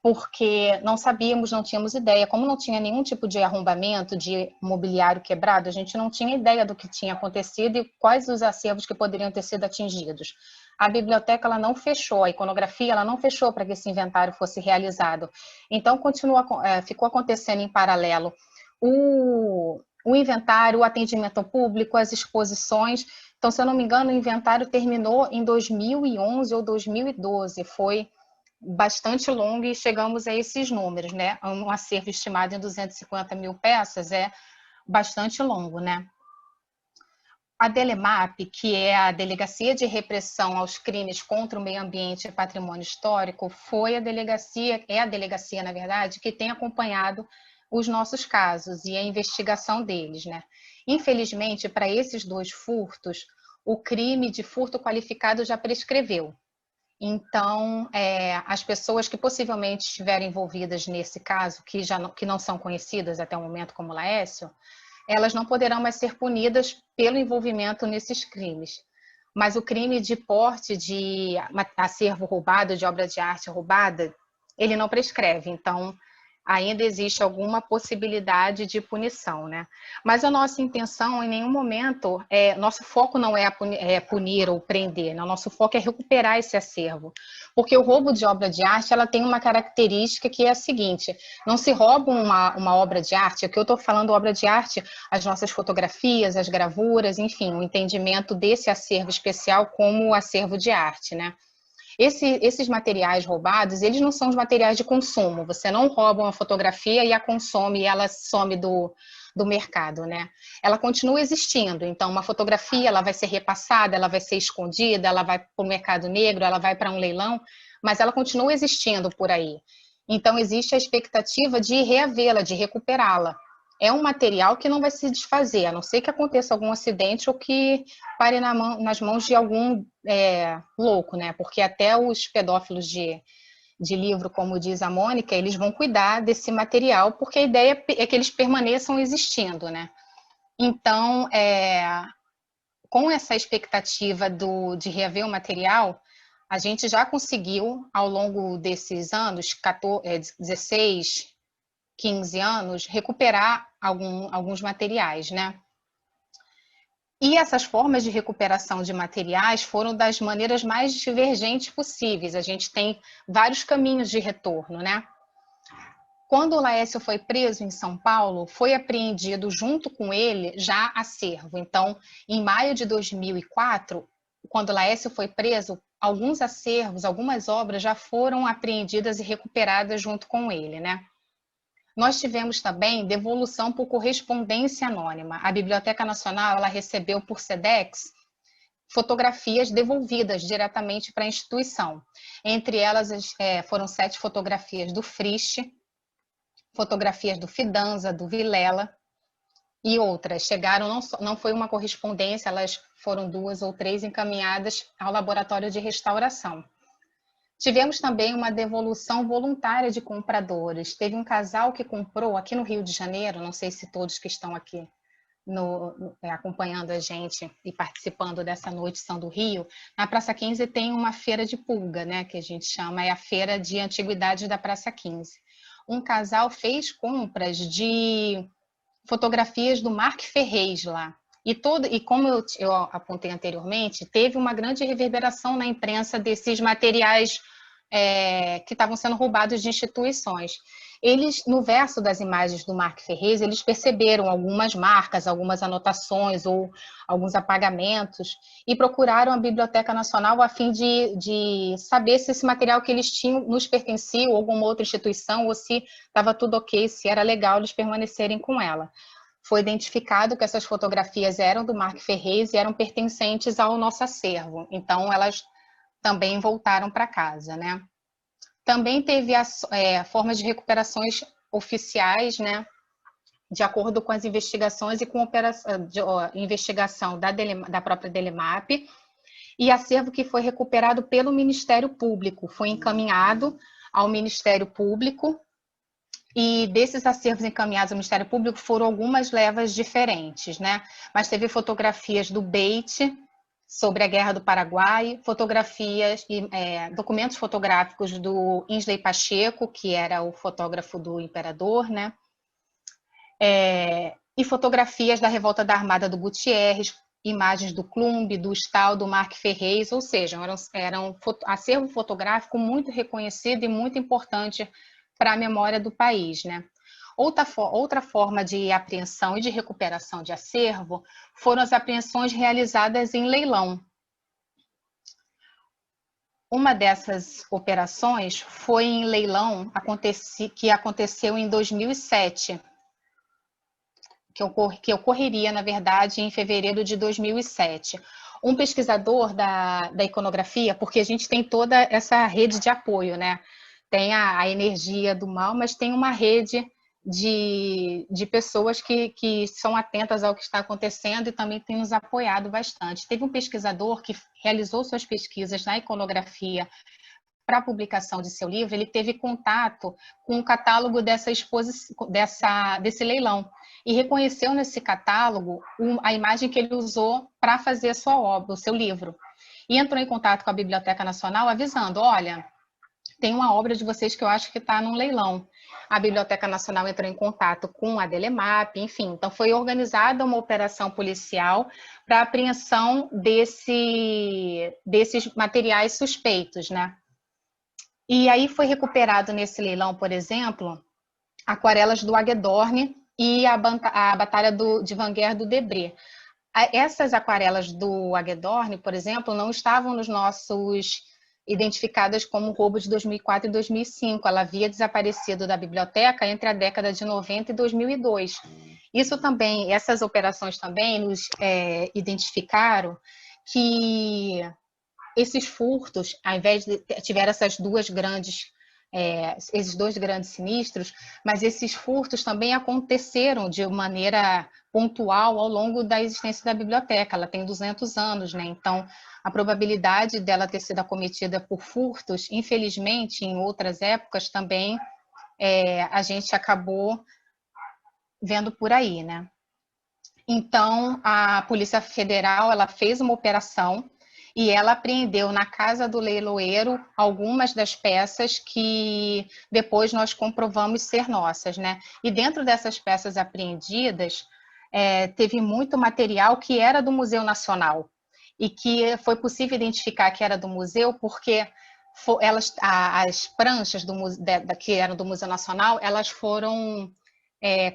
Speaker 3: porque não sabíamos, não tínhamos ideia. Como não tinha nenhum tipo de arrombamento, de mobiliário quebrado, a gente não tinha ideia do que tinha acontecido e quais os acervos que poderiam ter sido atingidos. A biblioteca ela não fechou, a iconografia ela não fechou para que esse inventário fosse realizado. Então, ficou acontecendo em paralelo o inventário, o atendimento ao público, as exposições. Então, se eu não me engano, o inventário terminou em 2011 ou 2012, foi bastante longo e chegamos a esses números, né? Um acervo estimado em 250 mil peças é bastante longo, né? A DELEMAP, que é a Delegacia de Repressão aos Crimes contra o Meio Ambiente e Patrimônio Histórico, é a delegacia, na verdade, que tem acompanhado os nossos casos e a investigação deles, né? Infelizmente, para esses 2 furtos, o crime de furto qualificado já prescreveu. Então, as pessoas que possivelmente estiverem envolvidas nesse caso, que não são conhecidas até o momento como Laécio, elas não poderão mais ser punidas pelo envolvimento nesses crimes. Mas o crime de porte de acervo roubado, de obra de arte roubada, ele não prescreve. Então, ainda existe alguma possibilidade de punição, né? Mas a nossa intenção, em nenhum momento, nosso foco não é punir ou prender, né? O nosso foco é recuperar esse acervo. Porque o roubo de obra de arte, ela tem uma característica que é a seguinte, não se rouba uma obra de arte, aqui eu estou falando obra de arte, as nossas fotografias, as gravuras, enfim, o entendimento desse acervo especial como acervo de arte, né? Esses materiais roubados, eles não são os materiais de consumo. Você não rouba uma fotografia e a consome e ela some do mercado, né? Ela continua existindo. Então, uma fotografia, ela vai ser repassada, ela vai ser escondida, ela vai para o mercado negro, ela vai para um leilão, mas ela continua existindo por aí. Então, existe a expectativa de reavê-la, de recuperá-la. É um material que não vai se desfazer, a não ser que aconteça algum acidente ou que pare nas mãos de algum louco, né? Porque até os pedófilos de livro, como diz a Mônica, eles vão cuidar desse material, porque a ideia é que eles permaneçam existindo, né? Então, com essa expectativa de reaver o material, a gente já conseguiu, ao longo desses anos, 16, 15 anos, recuperar alguns materiais, né? E essas formas de recuperação de materiais foram das maneiras mais divergentes possíveis. A gente tem vários caminhos de retorno, né? Quando o Laécio foi preso em São Paulo, foi apreendido junto com ele já acervo. Então, em maio de 2004, quando o Laécio foi preso, alguns acervos, algumas obras já foram apreendidas e recuperadas junto com ele, né? Nós tivemos também devolução por correspondência anônima. A Biblioteca Nacional ela recebeu por SEDEX fotografias devolvidas diretamente para a instituição. Entre elas foram 7 fotografias do Frisch, fotografias do Fidanza, do Vilela e outras. Chegaram, não foi uma correspondência, elas foram 2 ou 3 encaminhadas ao laboratório de restauração. Tivemos também uma devolução voluntária de compradores. Teve um casal que comprou aqui no Rio de Janeiro, não sei se todos que estão aqui acompanhando a gente e participando dessa noite são do Rio. Na Praça 15 tem uma feira de pulga, né, que a gente chama, é a feira de antiguidades da Praça 15. Um casal fez compras de fotografias do Marc Ferrez lá. E como eu apontei anteriormente, teve uma grande reverberação na imprensa desses materiais que estavam sendo roubados de instituições. Eles, no verso das imagens do Marc Ferrez, eles perceberam algumas marcas, algumas anotações ou alguns apagamentos e procuraram a Biblioteca Nacional a fim de saber se esse material que eles tinham nos pertencia ou alguma outra instituição ou se estava tudo ok, se era legal eles permanecerem com ela. Foi identificado que essas fotografias eram do Marc Ferrez e eram pertencentes ao nosso acervo. Então, elas também voltaram para casa, né? Também teve formas de recuperações oficiais, né? De acordo com as investigações e com a investigação da própria DELEMAP, e acervo que foi recuperado pelo Ministério Público, foi encaminhado ao Ministério Público, e desses acervos encaminhados ao Ministério Público foram algumas levas diferentes, né? Mas teve fotografias do Beit, sobre a Guerra do Paraguai, fotografias e documentos fotográficos do Insley Pacheco, que era o fotógrafo do imperador, né? E fotografias da Revolta da Armada do Gutierrez, imagens do Clumbe, do Stahl, do Marc Ferrez, ou seja, era um acervo fotográfico muito reconhecido e muito importante para a memória do país, né? Outra forma de apreensão e de recuperação de acervo foram as apreensões realizadas em leilão. Uma dessas operações foi em leilão que aconteceu em 2007, que ocorreria, na verdade, em fevereiro de 2007. Um pesquisador da iconografia, porque a gente tem toda essa rede de apoio, né? Tem a energia do mal, mas tem uma rede de pessoas que são atentas ao que está acontecendo e também tem nos apoiado bastante. Teve um pesquisador que realizou suas pesquisas na iconografia para a publicação de seu livro, ele teve contato com o catálogo desse leilão e reconheceu nesse catálogo a imagem que ele usou para fazer a sua obra, o seu livro. E entrou em contato com a Biblioteca Nacional avisando, olha, tem uma obra de vocês que eu acho que está num leilão. A Biblioteca Nacional entrou em contato com a Delemap, enfim. Então, foi organizada uma operação policial para apreensão desses materiais suspeitos, né? E aí foi recuperado nesse leilão, por exemplo, aquarelas do Hagedorn e a Batalha de Vanguard do Debré. Essas aquarelas do Hagedorn, por exemplo, não estavam nos nossos identificadas como roubo de 2004 e 2005. Ela havia desaparecido da biblioteca entre a década de 90 e 2002. Essas operações também nos identificaram que esses furtos, ao invés de tiver esses dois grandes sinistros, mas esses furtos também aconteceram de maneira pontual ao longo da existência da biblioteca. Ela tem 200 anos, né? Então, a probabilidade dela ter sido acometida por furtos, infelizmente, em outras épocas também a gente acabou vendo por aí, né? Então, a Polícia Federal ela fez uma operação e ela apreendeu na casa do leiloeiro algumas das peças que depois nós comprovamos ser nossas, né? E dentro dessas peças apreendidas, teve muito material que era do Museu Nacional e que foi possível identificar que era do museu porque as pranchas que eram do Museu Nacional, elas foram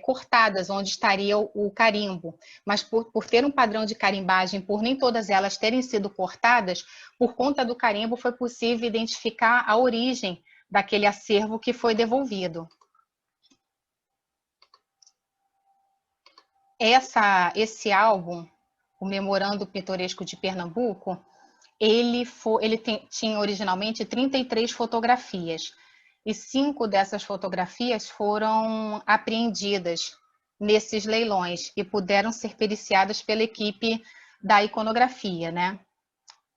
Speaker 3: cortadas, onde estaria o carimbo, mas por ter um padrão de carimbagem, por nem todas elas terem sido cortadas, por conta do carimbo foi possível identificar a origem daquele acervo que foi devolvido. Esse álbum, o Memorando Pitoresco de Pernambuco, tinha originalmente 33 fotografias, e 5 dessas fotografias foram apreendidas nesses leilões e puderam ser periciadas pela equipe da iconografia, né?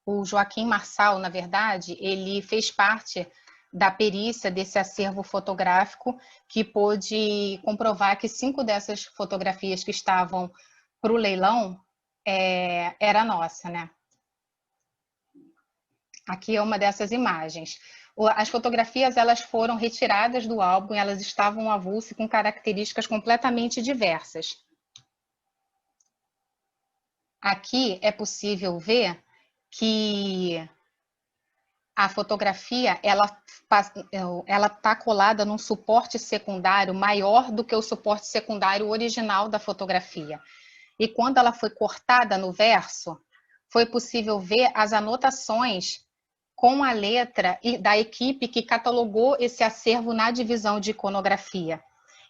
Speaker 3: O Joaquim Marçal, na verdade, ele fez parte da perícia desse acervo fotográfico que pôde comprovar que 5 dessas fotografias que estavam para o leilão era nossa, né? Aqui é uma dessas imagens. As fotografias elas foram retiradas do álbum, elas estavam avulsas com características completamente diversas. Aqui é possível ver que a fotografia ela está colada num suporte secundário maior do que o suporte secundário original da fotografia. E quando ela foi cortada no verso, foi possível ver as anotações com a letra da equipe que catalogou esse acervo na divisão de iconografia.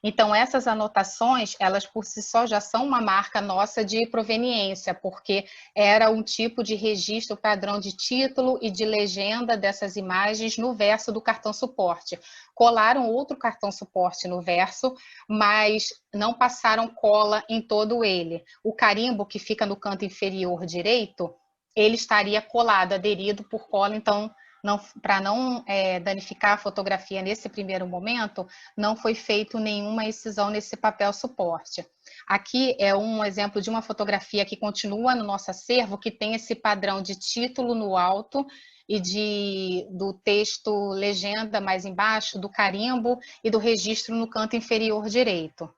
Speaker 3: Então, essas anotações, elas por si só já são uma marca nossa de proveniência, porque era um tipo de registro padrão de título e de legenda dessas imagens no verso do cartão suporte. Colaram outro cartão suporte no verso, mas não passaram cola em todo ele. O carimbo que fica no canto inferior direito, ele estaria colado, aderido por cola, então para não danificar a fotografia nesse primeiro momento, não foi feito nenhuma excisão nesse papel suporte. Aqui é um exemplo de uma fotografia que continua no nosso acervo, que tem esse padrão de título no alto e do texto legenda mais embaixo, do carimbo e do registro no canto inferior direito.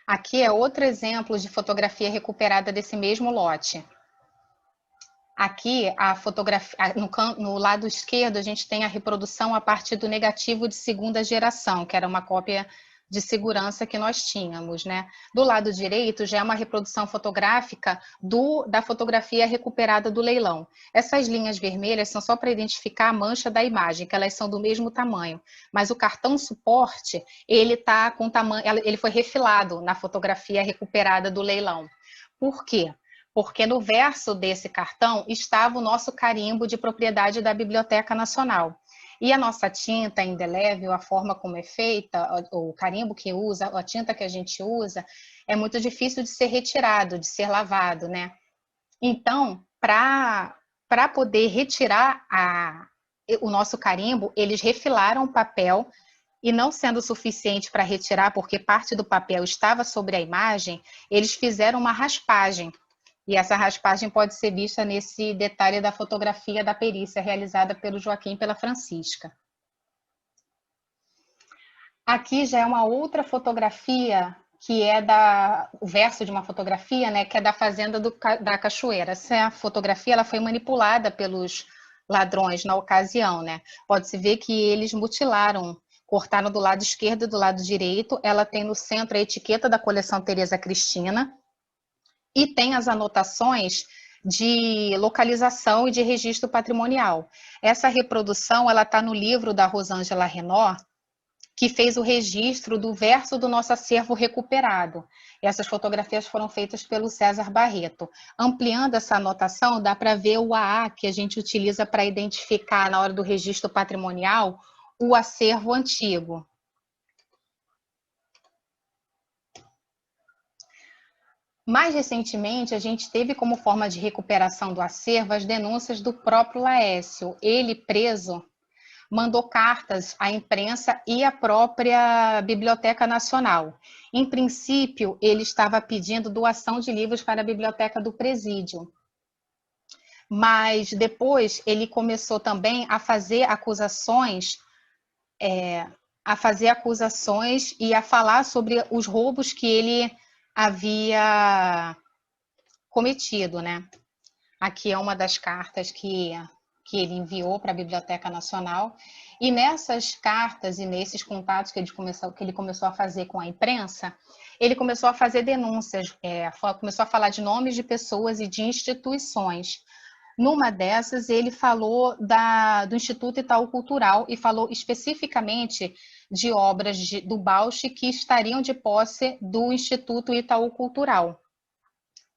Speaker 3: Aqui é outro exemplo de fotografia recuperada desse mesmo lote. Aqui, a fotografia, no lado esquerdo, a gente tem a reprodução a partir do negativo de segunda geração, que era uma cópia de segurança que nós tínhamos, né? Do lado direito, já é uma reprodução fotográfica da fotografia recuperada do leilão. Essas linhas vermelhas são só para identificar a mancha da imagem, que elas são do mesmo tamanho. Mas o cartão suporte, ele tá com tamanho, ele foi refilado na fotografia recuperada do leilão. Por quê? Porque no verso desse cartão estava o nosso carimbo de propriedade da Biblioteca Nacional. E a nossa tinta indelével, a forma como é feita, o carimbo que usa, a tinta que a gente usa, é muito difícil de ser retirado, de ser lavado, né? Então, para poder retirar o nosso carimbo, eles refilaram o papel e não sendo suficiente para retirar, porque parte do papel estava sobre a imagem, eles fizeram uma raspagem. E essa raspagem pode ser vista nesse detalhe da fotografia da perícia realizada pelo Joaquim e pela Francisca. Aqui já é uma outra fotografia, que é o verso de uma fotografia, né, que é da Fazenda da Cachoeira. Essa fotografia ela foi manipulada pelos ladrões na ocasião, né? Pode-se ver que eles mutilaram, cortaram do lado esquerdo e do lado direito. Ela tem no centro a etiqueta da coleção Teresa Cristina, e tem as anotações de localização e de registro patrimonial. Essa reprodução ela está no livro da Rosângela Renó, que fez o registro do verso do nosso acervo recuperado. Essas fotografias foram feitas pelo César Barreto. Ampliando essa anotação, dá para ver o AA que a gente utiliza para identificar, na hora do registro patrimonial, o acervo antigo. Mais recentemente, a gente teve como forma de recuperação do acervo as denúncias do próprio Laércio. Ele, preso, mandou cartas à imprensa e à própria Biblioteca Nacional. Em princípio, ele estava pedindo doação de livros para a Biblioteca do Presídio. Mas depois ele começou também a fazer acusações e a falar sobre os roubos que ele havia cometido, né? Aqui é uma das cartas que ele enviou para a Biblioteca Nacional, e nessas cartas e nesses contatos que ele começou a fazer com a imprensa, ele começou a fazer denúncias, começou a falar de nomes de pessoas e de instituições. Numa dessas, ele falou do Instituto Itaú Cultural e falou especificamente de obras do Bausch que estariam de posse do Instituto Itaú Cultural.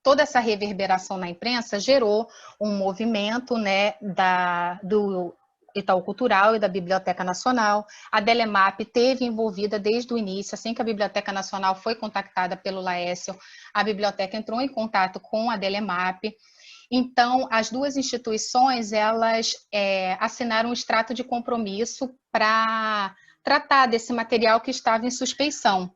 Speaker 3: Toda essa reverberação na imprensa gerou um movimento, né, do Itaú Cultural e da Biblioteca Nacional. A Delemap esteve envolvida desde o início, assim que a Biblioteca Nacional foi contactada pelo Laércio, a biblioteca entrou em contato com a Delemap. Então, as duas instituições, elas assinaram um extrato de compromisso para tratar desse material que estava em suspeição.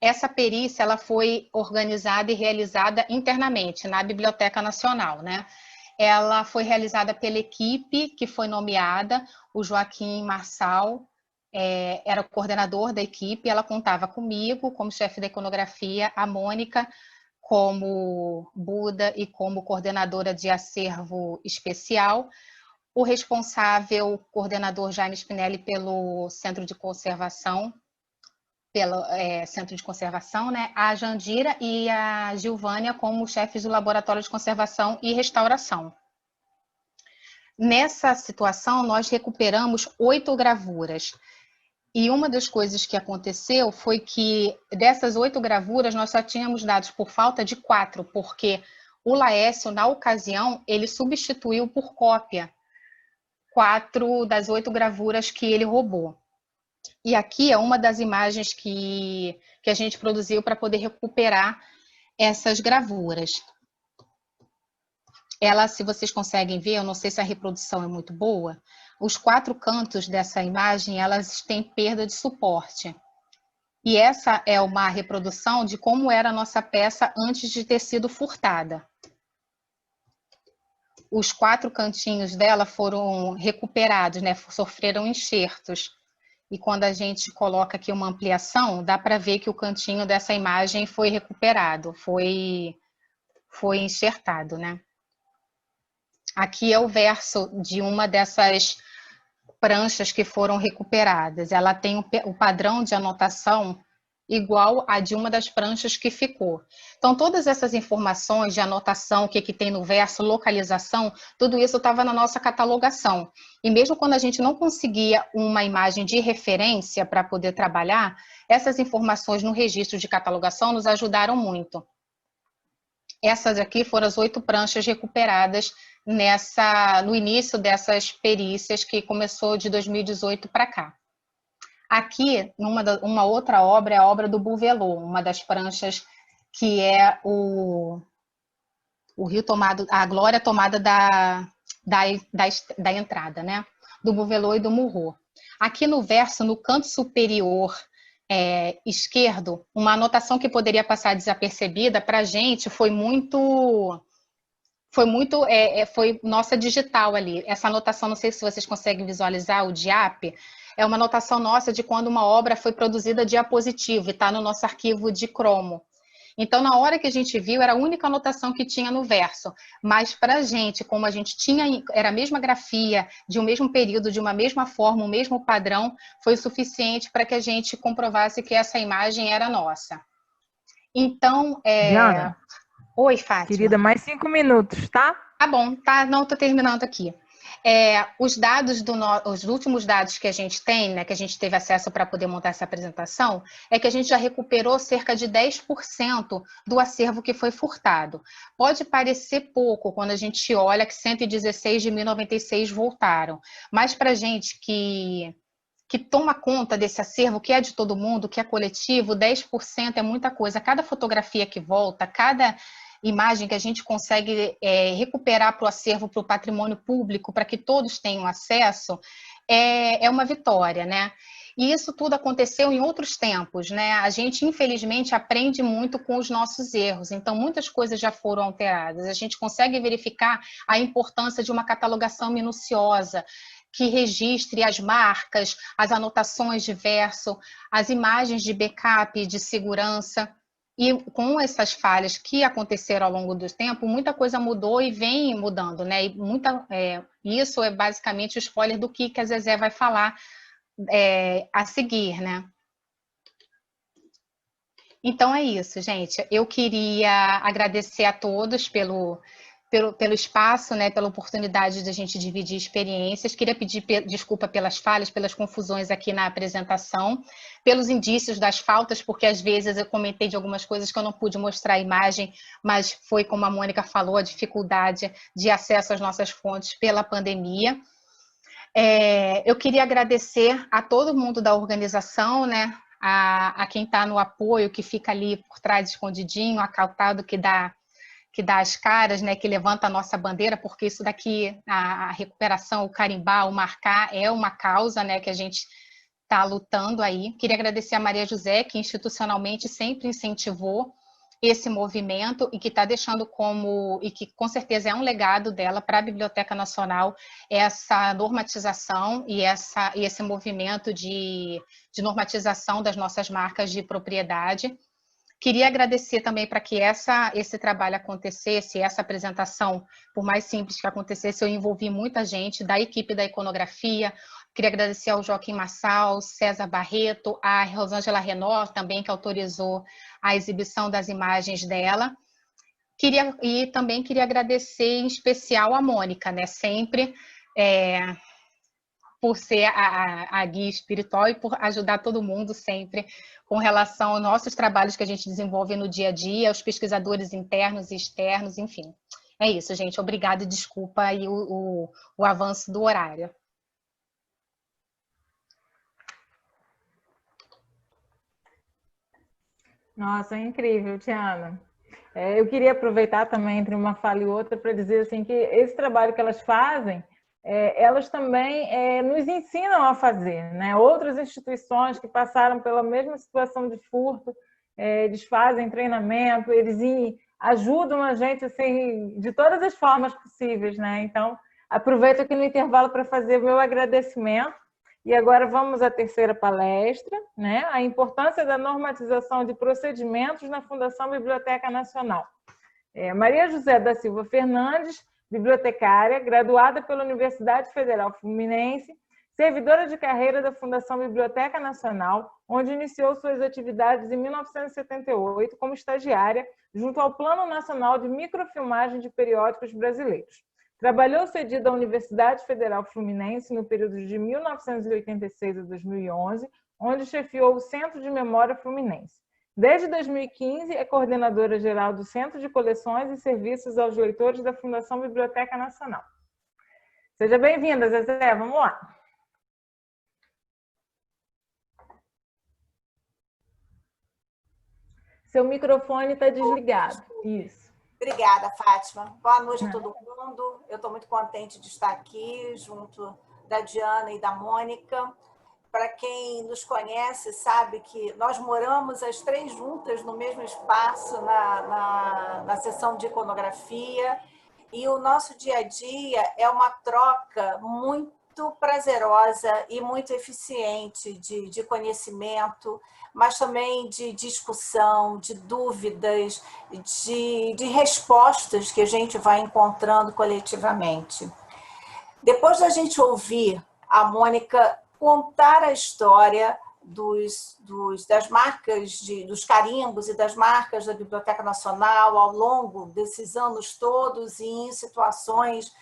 Speaker 3: Essa perícia ela foi organizada e realizada internamente na Biblioteca Nacional, né? Ela foi realizada pela equipe que foi nomeada, o Joaquim Marçal era o coordenador da equipe, ela contava comigo como chefe da iconografia, a Mônica como Buda e como coordenadora de acervo especial, o responsável, coordenador Jaime Spinelli pelo Centro de Conservação, né? A Jandira e a Gilvânia como chefes do Laboratório de Conservação e Restauração. Nessa situação, nós recuperamos 8 gravuras. E uma das coisas que aconteceu foi que dessas 8 gravuras nós só tínhamos dados por falta de 4, porque o Laércio, na ocasião, ele substituiu por cópia 4 das 8 gravuras que ele roubou. E aqui é uma das imagens que a gente produziu para poder recuperar essas gravuras. Ela, se vocês conseguem ver, eu não sei se a reprodução é muito boa, os 4 cantos dessa imagem, elas têm perda de suporte. E essa é uma reprodução de como era a nossa peça antes de ter sido furtada. Os 4 cantinhos dela foram recuperados, né? Sofreram enxertos. E quando a gente coloca aqui uma ampliação, dá para ver que o cantinho dessa imagem foi recuperado, foi enxertado, né? Aqui é o verso de uma dessas pranchas que foram recuperadas. Ela tem o padrão de anotação igual a de uma das pranchas que ficou. Então, todas essas informações de anotação, o que tem no verso, localização, tudo isso estava na nossa catalogação. E mesmo quando a gente não conseguia uma imagem de referência para poder trabalhar, essas informações no registro de catalogação nos ajudaram muito. Essas aqui foram as 8 pranchas recuperadas no início dessas perícias que começou de 2018 para cá. Aqui, uma outra obra é a obra do Bouvelot, uma das pranchas que é o rio tomado, a glória tomada da entrada, né? Do Bouvelot e do Murro. Aqui no verso, no canto superior esquerdo, uma anotação que poderia passar desapercebida para a gente foi nossa digital ali. Essa anotação, não sei se vocês conseguem visualizar, o DIAP, é uma anotação nossa de quando uma obra foi produzida diapositivo e está no nosso arquivo de cromo. Então, na hora que a gente viu, era a única anotação que tinha no verso. Mas para a gente, como a gente era a mesma grafia, de um mesmo período, de uma mesma forma, o mesmo padrão, foi suficiente para que a gente comprovasse que essa imagem era nossa. Então,
Speaker 1: Diana,
Speaker 3: oi, Fátima.
Speaker 1: querida, mais 5 minutos, tá?
Speaker 3: Tá bom, tá? Não, tô terminando aqui. Os últimos dados que a gente tem, né, que a gente teve acesso para poder montar essa apresentação, é que a gente já recuperou cerca de 10% do acervo que foi furtado. Pode parecer pouco quando a gente olha que 116 de 1096 voltaram, mas para a gente que toma conta desse acervo, que é de todo mundo, que é coletivo, 10% é muita coisa. Cada fotografia que volta, cada imagem que a gente consegue recuperar para o acervo, para o patrimônio público, para que todos tenham acesso, é uma vitória, né? E isso tudo aconteceu em outros tempos, né? A gente, infelizmente, aprende muito com os nossos erros, então muitas coisas já foram alteradas. A gente consegue verificar a importância de uma catalogação minuciosa, que registre as marcas, as anotações de verso, as imagens de backup, de segurança. E com essas falhas que aconteceram ao longo do tempo, muita coisa mudou e vem mudando, né? E isso é basicamente o spoiler do que a Zezé vai falar a seguir, né? Então é isso, gente. Eu queria agradecer a todos pelo espaço, né, pela oportunidade de a gente dividir experiências. Queria pedir desculpa pelas falhas, pelas confusões aqui na apresentação, pelos indícios das faltas, porque às vezes eu comentei de algumas coisas que eu não pude mostrar a imagem, mas foi, como a Mônica falou, a dificuldade de acesso às nossas fontes pela pandemia. Eu queria agradecer a todo mundo da organização, né, a quem está no apoio, que fica ali por trás escondidinho, acautado, que dá as caras, né, que levanta a nossa bandeira, porque isso daqui, a recuperação, o carimbar, o marcar, é uma causa, né, que a gente está lutando aí. Queria agradecer a Maria José, que institucionalmente sempre incentivou esse movimento e que está deixando e que com certeza é um legado dela para a Biblioteca Nacional, essa normatização e esse movimento de normatização das nossas marcas de propriedade. Queria agradecer também para que esse trabalho acontecesse, essa apresentação, por mais simples que acontecesse, eu envolvi muita gente da equipe da iconografia. Queria agradecer ao Joaquim Massal, César Barreto, a Rosângela Renault também, que autorizou a exibição das imagens dela. Também queria agradecer em especial a Mônica, né? Sempre por ser a guia espiritual e por ajudar todo mundo sempre com relação aos nossos trabalhos que a gente desenvolve no dia a dia, os pesquisadores internos e externos, enfim. É isso, gente. Obrigada e desculpa aí o avanço do horário.
Speaker 1: Nossa, é incrível, Tiana. Eu queria aproveitar também entre uma fala e outra para dizer assim que esse trabalho que elas fazem, elas também nos ensinam a fazer, né? Outras instituições que passaram pela mesma situação de furto, eles fazem treinamento, eles ajudam a gente assim de todas as formas possíveis, né? Então, aproveito aqui no intervalo para fazer o meu agradecimento. E agora vamos à terceira palestra, né? A importância da normatização de procedimentos na Fundação Biblioteca Nacional. Maria José da Silva Fernandes, bibliotecária, graduada pela Universidade Federal Fluminense, servidora de carreira da Fundação Biblioteca Nacional, onde iniciou suas atividades em 1978 como estagiária junto ao Plano Nacional de Microfilmagem de Periódicos Brasileiros. Trabalhou cedida à Universidade Federal Fluminense no período de 1986 a 2011, onde chefiou o Centro de Memória Fluminense. Desde 2015, é coordenadora geral do Centro de Coleções e Serviços aos Leitores da Fundação Biblioteca Nacional. Seja bem-vinda, Zezé. Vamos lá. Seu microfone está desligado. Isso.
Speaker 4: Obrigada, Fátima. Boa noite a todo mundo. Eu estou muito contente de estar aqui junto da Diana e da Mônica. Para quem nos conhece, sabe que nós moramos as três juntas no mesmo espaço, na seção de iconografia, e o nosso dia a dia é uma troca muito prazerosa e muito eficiente de conhecimento, mas também de discussão, de dúvidas, de respostas que a gente vai encontrando coletivamente. Depois da gente ouvir a Mônica contar a história das marcas, dos carimbos e das marcas da Biblioteca Nacional ao longo desses anos todos e em situações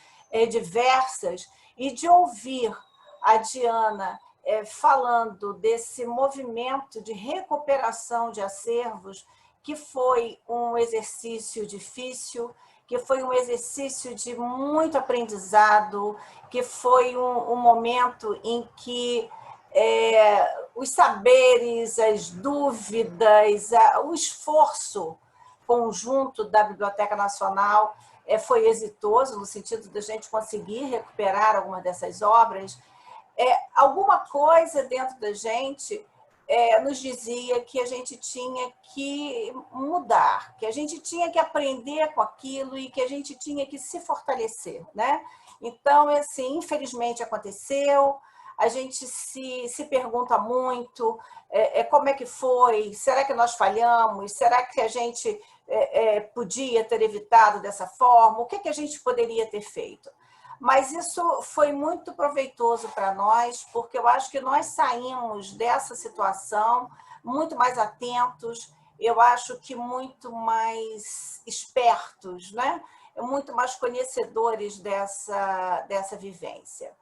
Speaker 4: diversas, e de ouvir a Diana falando desse movimento de recuperação de acervos, que foi um exercício difícil, que foi um exercício de muito aprendizado, que foi um momento em que os saberes, as dúvidas, o esforço conjunto da Biblioteca Nacional foi exitoso, no sentido de a gente conseguir recuperar alguma dessas obras. Alguma coisa dentro da gente nos dizia que a gente tinha que mudar, que a gente tinha que aprender com aquilo e que a gente tinha que se fortalecer, né? Então, assim, infelizmente aconteceu, a gente se pergunta muito como é que foi, será que nós falhamos, será que a gente podia ter evitado dessa forma, o que a gente poderia ter feito? Mas isso foi muito proveitoso para nós, porque eu acho que nós saímos dessa situação muito mais atentos, eu acho que muito mais espertos, né? Muito mais conhecedores dessa vivência.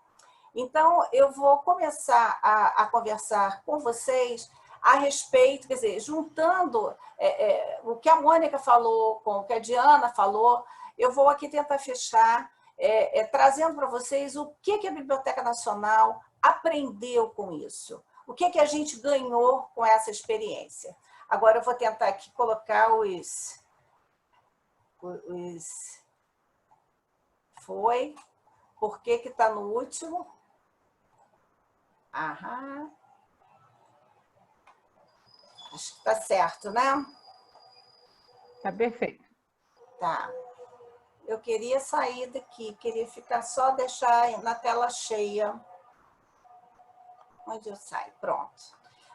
Speaker 4: Então, eu vou começar a conversar com vocês a respeito, quer dizer, juntando o que a Mônica falou com o que a Diana falou, eu vou aqui tentar fechar trazendo para vocês o que a Biblioteca Nacional aprendeu com isso, o que a gente ganhou com essa experiência. Agora eu vou tentar aqui colocar por que está no último? Aham. Acho que está certo, né?
Speaker 1: Está perfeito.
Speaker 4: Tá. Eu queria sair daqui, queria ficar só deixar na tela cheia. Onde eu saio? Pronto.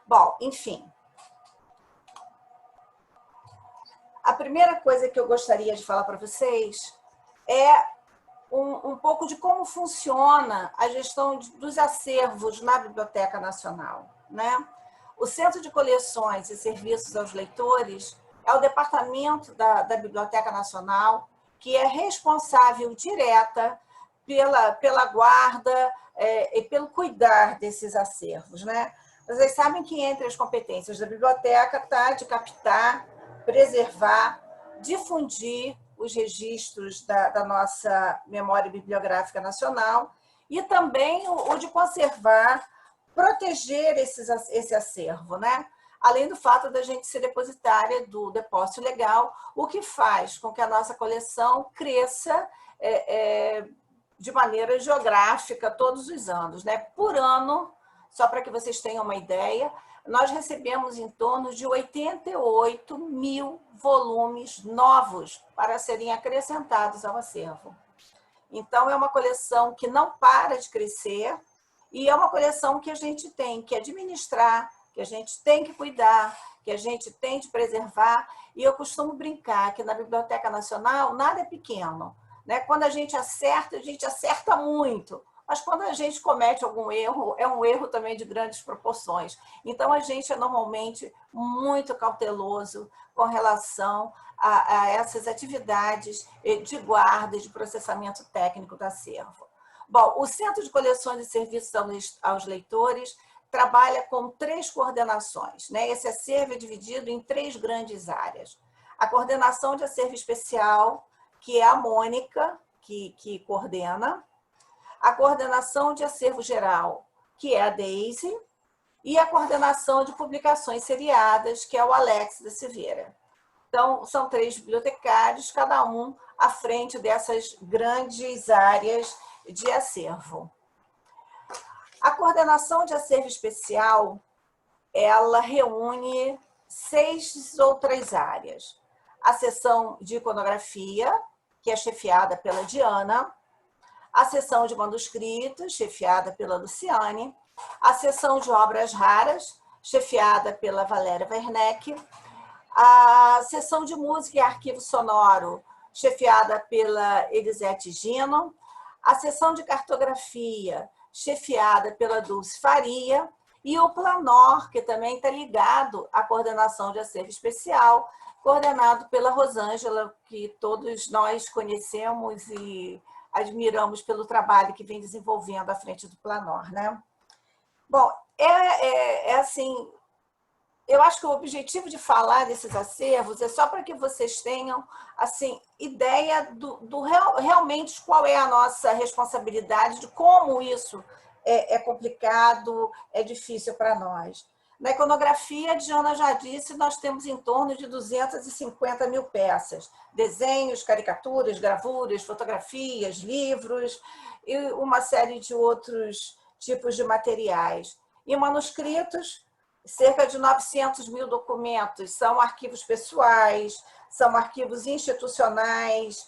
Speaker 4: Bom, enfim. A primeira coisa que eu gostaria de falar para vocês é um pouco de como funciona a gestão dos acervos na Biblioteca Nacional, né? O Centro de Coleções e Serviços aos Leitores é o departamento da Biblioteca Nacional que é responsável direta pela guarda e pelo cuidar desses acervos, né? Vocês sabem que entre as competências da biblioteca está de captar, preservar, difundir os registros da nossa memória bibliográfica nacional e também o de conservar, proteger esse acervo, né? além do fato da gente ser depositária do depósito legal, o que faz com que a nossa coleção cresça de maneira geográfica todos os anos, né? Por ano, só para que vocês tenham uma ideia, nós recebemos em torno de 88 mil volumes novos para serem acrescentados ao acervo. Então, é uma coleção que não para de crescer e é uma coleção que a gente tem que administrar, que a gente tem que cuidar, que a gente tem de preservar. E eu costumo brincar que na Biblioteca Nacional nada é pequeno, né? Quando a gente acerta muito. Mas quando a gente comete algum erro, é um erro também de grandes proporções. Então, a gente é normalmente muito cauteloso com relação a essas atividades de guarda e de processamento técnico do acervo. Bom, o Centro de Coleções e Serviços aos Leitores trabalha com 3 coordenações, né? Esse acervo é dividido em 3 grandes áreas. A coordenação de acervo especial, que é a Mônica, que coordena. A coordenação de acervo geral, que é a Daisy, e a coordenação de publicações seriadas, que é o Alex da Silveira. Então, são 3 bibliotecários, cada um à frente dessas grandes áreas de acervo. A coordenação de acervo especial, ela reúne 6 outras áreas. A seção de iconografia, que é chefiada pela Diana, a seção de manuscritos, chefiada pela Luciane, a seção de obras raras, chefiada pela Valéria Werneck, a seção de música e arquivo sonoro, chefiada pela Elisete Gino, a seção de cartografia, chefiada pela Dulce Faria, e o Planor, que também está ligado à coordenação de acervo especial, coordenado pela Rosângela, que todos nós conhecemos e admiramos pelo trabalho que vem desenvolvendo à frente do Planor, né? Bom, assim, eu acho que o objetivo de falar desses acervos é só para que vocês tenham, assim, ideia realmente qual é a nossa responsabilidade, de como isso é complicado, é difícil para nós. Na iconografia, a Diana já disse, nós temos em torno de 250 mil peças. Desenhos, caricaturas, gravuras, fotografias, livros e uma série de outros tipos de materiais. E manuscritos, cerca de 900 mil documentos. São arquivos pessoais, são arquivos institucionais,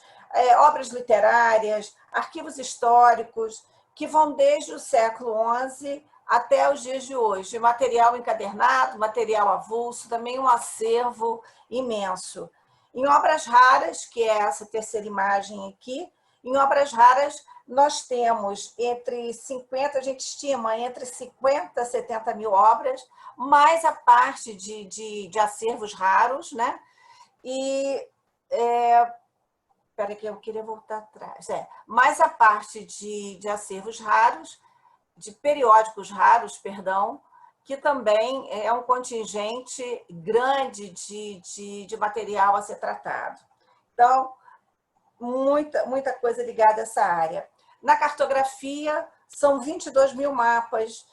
Speaker 4: obras literárias, arquivos históricos, que vão desde o século XI até os dias de hoje. Material encadernado, material avulso, também um acervo imenso. Em obras raras, que é essa terceira imagem aqui, em obras raras nós temos entre 50, a gente estima entre 50 a 70 mil obras, mais a parte de acervos raros, né? E espera que eu queria voltar atrás. Mais a parte de acervos raros, de periódicos raros, perdão, que também é um contingente grande de material a ser tratado. Então, muita coisa ligada a essa área. Na cartografia, são 22 mil mapas,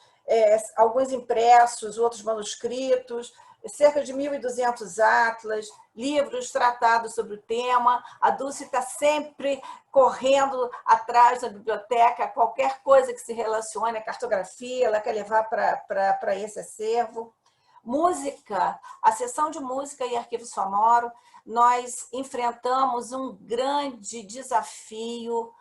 Speaker 4: alguns impressos, outros manuscritos, cerca de 1.200 atlas, livros tratados sobre o tema. A Dulce está sempre correndo atrás da biblioteca, qualquer coisa que se relacione à cartografia, ela quer levar para esse acervo. Música, a seção de música e arquivo sonoro, nós enfrentamos um grande desafio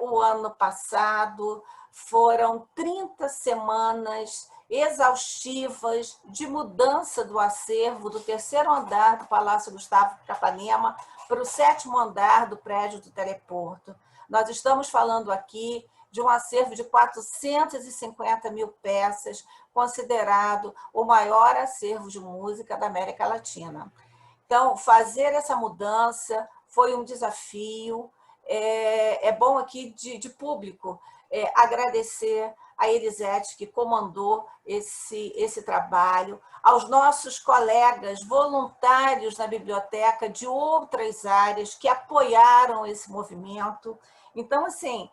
Speaker 4: o ano passado. Foram 30 semanas exaustivas de mudança do acervo do 3º andar do Palácio Gustavo Capanema para o 7º andar do prédio do Teleporto. Nós estamos falando aqui de um acervo de 450 mil peças, considerado o maior acervo de música da América Latina. Então, fazer essa mudança foi um desafio. É bom aqui de público agradecer a Elisete, que comandou esse trabalho, aos nossos colegas voluntários na biblioteca de outras áreas que apoiaram esse movimento. Então, assim,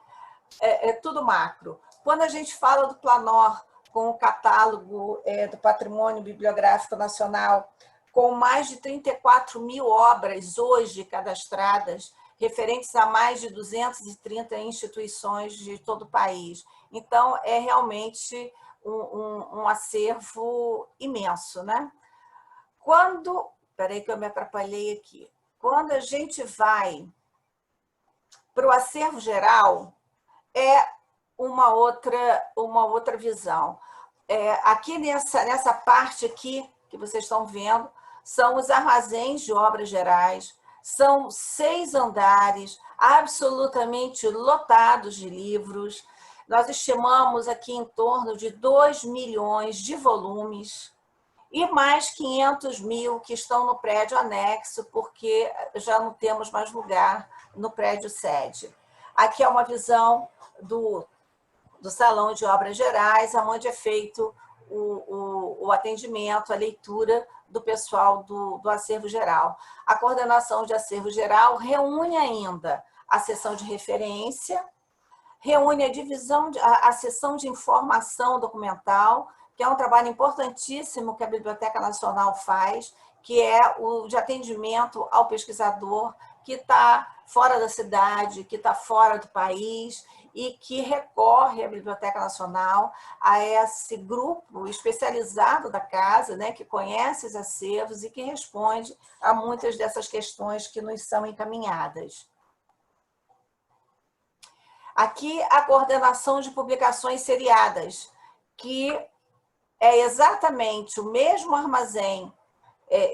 Speaker 4: é tudo macro. Quando a gente fala do Planor, com o catálogo do Patrimônio Bibliográfico Nacional, com mais de 34 mil obras hoje cadastradas, referentes a mais de 230 instituições de todo o país. Então, é realmente um acervo imenso, né? Peraí que eu me atrapalhei aqui. Quando a gente vai para o acervo geral, é uma outra visão. Aqui nessa parte aqui, que vocês estão vendo, são os armazéns de obras gerais, são 6 andares, absolutamente lotados de livros. Nós estimamos aqui em torno de 2 milhões de volumes e mais 500 mil que estão no prédio anexo, porque já não temos mais lugar no prédio sede. Aqui é uma visão do Salão de Obras Gerais, onde é feito o atendimento, a leitura do pessoal do acervo geral. A coordenação de acervo geral reúne ainda a seção de referência, reúne a seção de informação documental, que é um trabalho importantíssimo que a Biblioteca Nacional faz, que é o de atendimento ao pesquisador que está fora da cidade, que está fora do país, e que recorre à Biblioteca Nacional, a esse grupo especializado da casa, né, que conhece os acervos e que responde a muitas dessas questões que nos são encaminhadas. Aqui, a coordenação de publicações seriadas, que é exatamente o mesmo armazém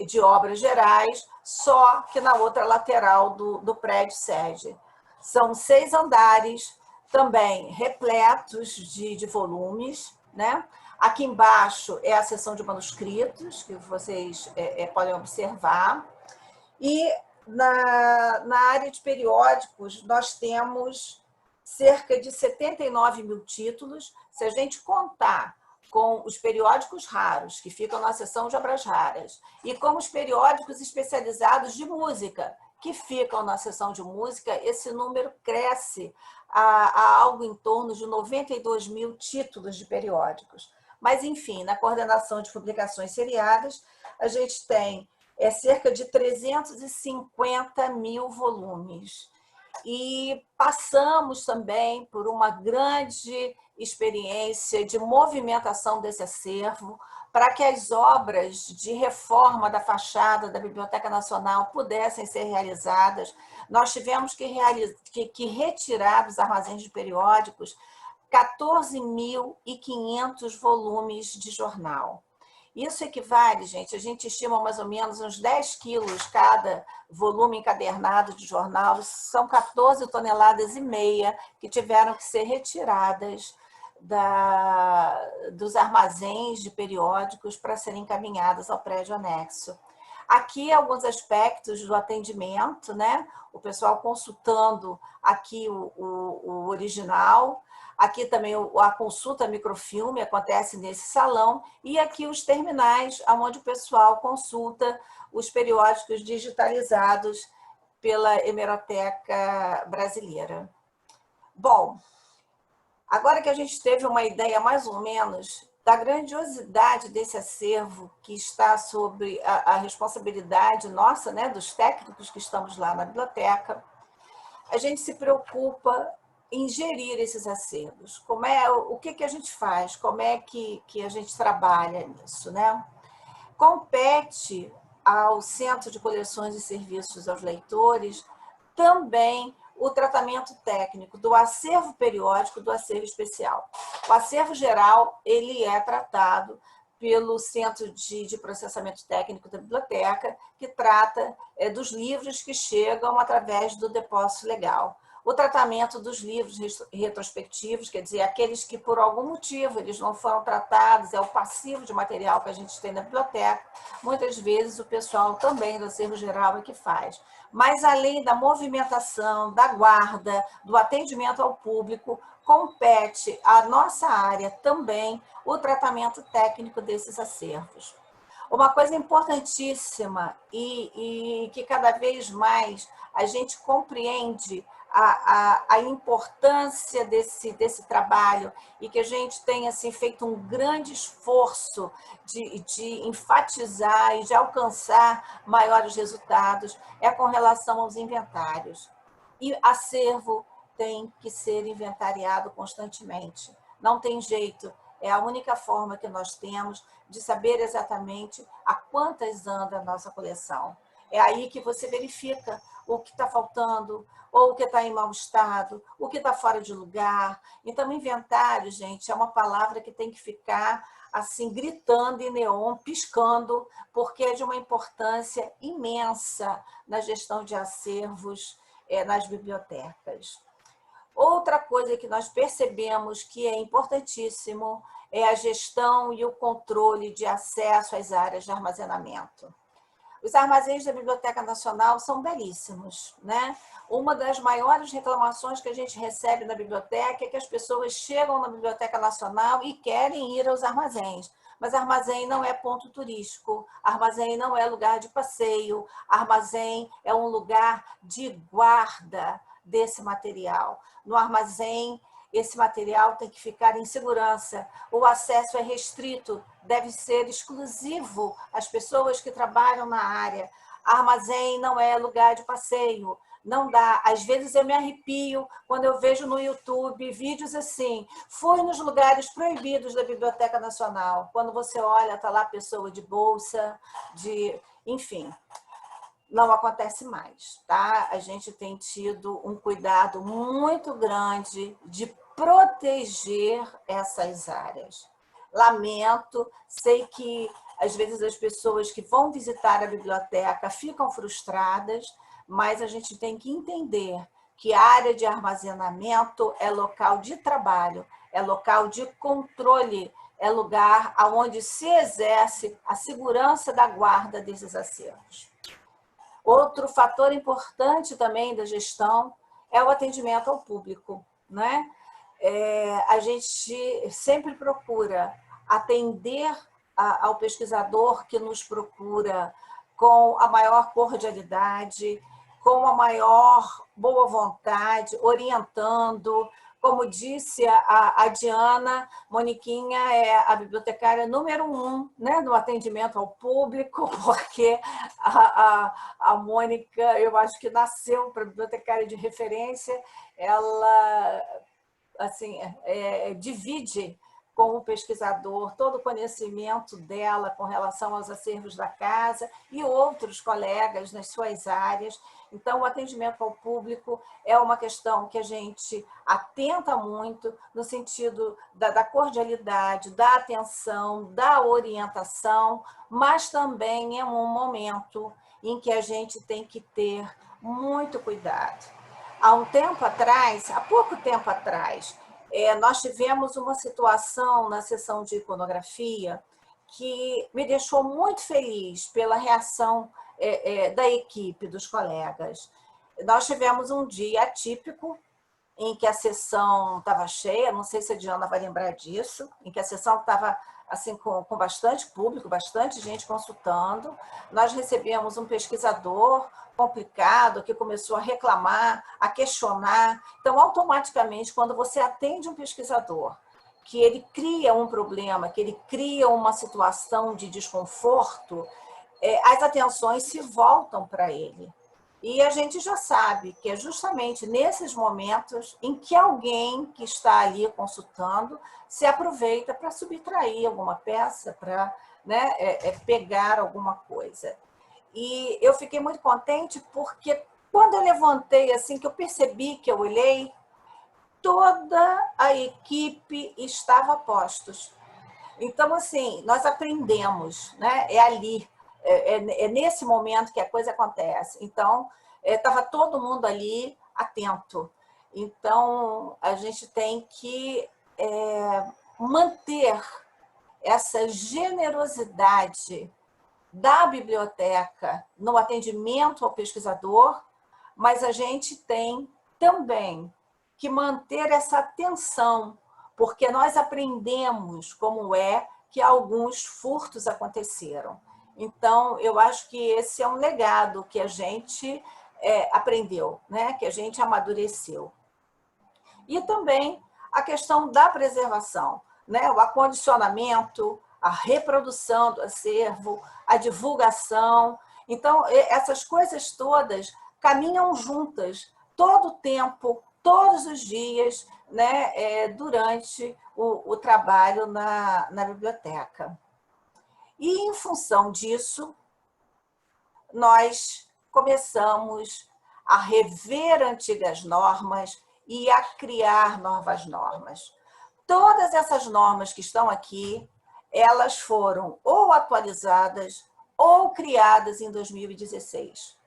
Speaker 4: de obras gerais, só que na outra lateral do prédio sede. São 6 andares, também repletos de volumes, né? Aqui embaixo é a seção de manuscritos, que vocês podem observar. E na área de periódicos, nós temos cerca de 79 mil títulos. Se a gente contar com os periódicos raros, que ficam na seção de obras raras, e com os periódicos especializados de música, que ficam na seção de música, esse número cresce a algo em torno de 92 mil títulos de periódicos. Mas, enfim, na coordenação de publicações seriadas, a gente tem cerca de 350 mil volumes. E passamos também por uma grande experiência de movimentação desse acervo para que as obras de reforma da fachada da Biblioteca Nacional pudessem ser realizadas. Nós tivemos que retirar dos armazéns de periódicos 14.500 volumes de jornal. Isso equivale, gente, a gente estima mais ou menos uns 10 quilos cada volume encadernado de jornal, são 14 toneladas e meia que tiveram que ser retiradas dos armazéns de periódicos para serem encaminhadas ao prédio anexo. Aqui alguns aspectos do atendimento, né? O pessoal consultando aqui o original. Aqui também a consulta microfilme acontece nesse salão, e aqui os terminais, onde o pessoal consulta os periódicos digitalizados pela Hemeroteca Brasileira. Bom, agora que a gente teve uma ideia mais ou menos da grandiosidade desse acervo que está sob a responsabilidade nossa, né, dos técnicos que estamos lá na biblioteca, a gente se preocupa em gerir esses acervos. O que a gente faz? Como é que a gente trabalha nisso, né? Compete ao Centro de Coleções e Serviços aos Leitores também o tratamento técnico do acervo periódico, do acervo especial. O acervo geral, ele é tratado pelo Centro de Processamento Técnico da Biblioteca, que trata dos livros que chegam através do depósito legal. O tratamento dos livros retrospectivos, quer dizer, aqueles que por algum motivo eles não foram tratados, é o passivo de material que a gente tem na biblioteca, muitas vezes o pessoal também do acervo geral é que faz. Mas além da movimentação, da guarda, do atendimento ao público, compete à nossa área também o tratamento técnico desses acervos. Uma coisa importantíssima e que cada vez mais a gente compreende a importância desse trabalho e que a gente tenha assim, feito um grande esforço de enfatizar e de alcançar maiores resultados é com relação aos inventários. E acervo tem que ser inventariado constantemente. Não tem jeito, é a única forma que nós temos de saber exatamente a quantas anda a nossa coleção. É aí que você verifica o que está faltando, ou o que está em mau estado, o que está fora de lugar. Então, inventário, gente, é uma palavra que tem que ficar assim, gritando em neon, piscando, porque é de uma importância imensa na gestão de acervos nas bibliotecas. Outra coisa que nós percebemos que é importantíssimo é a gestão e o controle de acesso às áreas de armazenamento. Os armazéns da Biblioteca Nacional são belíssimos, né? Uma das maiores reclamações que a gente recebe na biblioteca é que as pessoas chegam na Biblioteca Nacional e querem ir aos armazéns. Mas armazém não é ponto turístico, armazém não é lugar de passeio, armazém é um lugar de guarda desse material. No armazém, esse material tem que ficar em segurança. O acesso é restrito, deve ser exclusivo às pessoas que trabalham na área. Armazém não é lugar de passeio. Não dá. Às vezes eu me arrepio quando eu vejo no YouTube vídeos assim, fui nos lugares proibidos da Biblioteca Nacional. Quando você olha, está lá a pessoa de bolsa, enfim. Não acontece mais, tá? A gente tem tido um cuidado muito grande de proteger essas áreas. Lamento, sei que às vezes as pessoas que vão visitar a biblioteca ficam frustradas, mas a gente tem que entender que a área de armazenamento é local de trabalho, é local de controle, é lugar onde se exerce a segurança da guarda desses acervos. Outro fator importante também da gestão é o atendimento ao público, né? A gente sempre procura atender ao pesquisador que nos procura com a maior cordialidade, com a maior boa vontade, orientando. Como disse a Diana, Moniquinha é a bibliotecária número 1, né, no atendimento ao público, porque a Mônica, eu acho que nasceu para bibliotecária de referência, ela assim, divide com o pesquisador todo o conhecimento dela com relação aos acervos da casa e outros colegas nas suas áreas. Então, o atendimento ao público é uma questão que a gente atenta muito no sentido da cordialidade, da atenção, da orientação, mas também é um momento em que a gente tem que ter muito cuidado. Há pouco tempo atrás, nós tivemos uma situação na sessão de iconografia que me deixou muito feliz pela reação da equipe, dos colegas. Nós tivemos um dia atípico em que a sessão estava cheia, não sei se a Diana vai lembrar disso, em que a sessão estava assim, com bastante público, bastante gente consultando. Nós recebemos um pesquisador complicado que começou a reclamar, a questionar. Então, automaticamente, quando você atende um pesquisador, que ele cria um problema, que ele cria uma situação de desconforto, as atenções se voltam para ele. E a gente já sabe que é justamente nesses momentos em que alguém que está ali consultando se aproveita para subtrair alguma peça, para pegar alguma coisa. E eu fiquei muito contente porque quando eu levantei, assim, que eu percebi, que eu olhei, toda a equipe estava a postos. Então, assim, nós aprendemos, né? É ali, é nesse momento que a coisa acontece. Então, estava todo mundo ali atento. Então, a gente tem que manter essa generosidade da biblioteca no atendimento ao pesquisador, mas a gente tem também que manter essa atenção, porque nós aprendemos como que alguns furtos aconteceram. Então, eu acho que esse é um legado que a gente aprendeu, né? Que a gente amadureceu. E também a questão da preservação, né? O acondicionamento, a reprodução do acervo, a divulgação. Então, essas coisas todas caminham juntas todo o tempo, todos os dias, né? Durante o trabalho na biblioteca. E, em função disso, nós começamos a rever antigas normas e a criar novas normas. Todas essas normas que estão aqui, elas foram ou atualizadas ou criadas em 2016.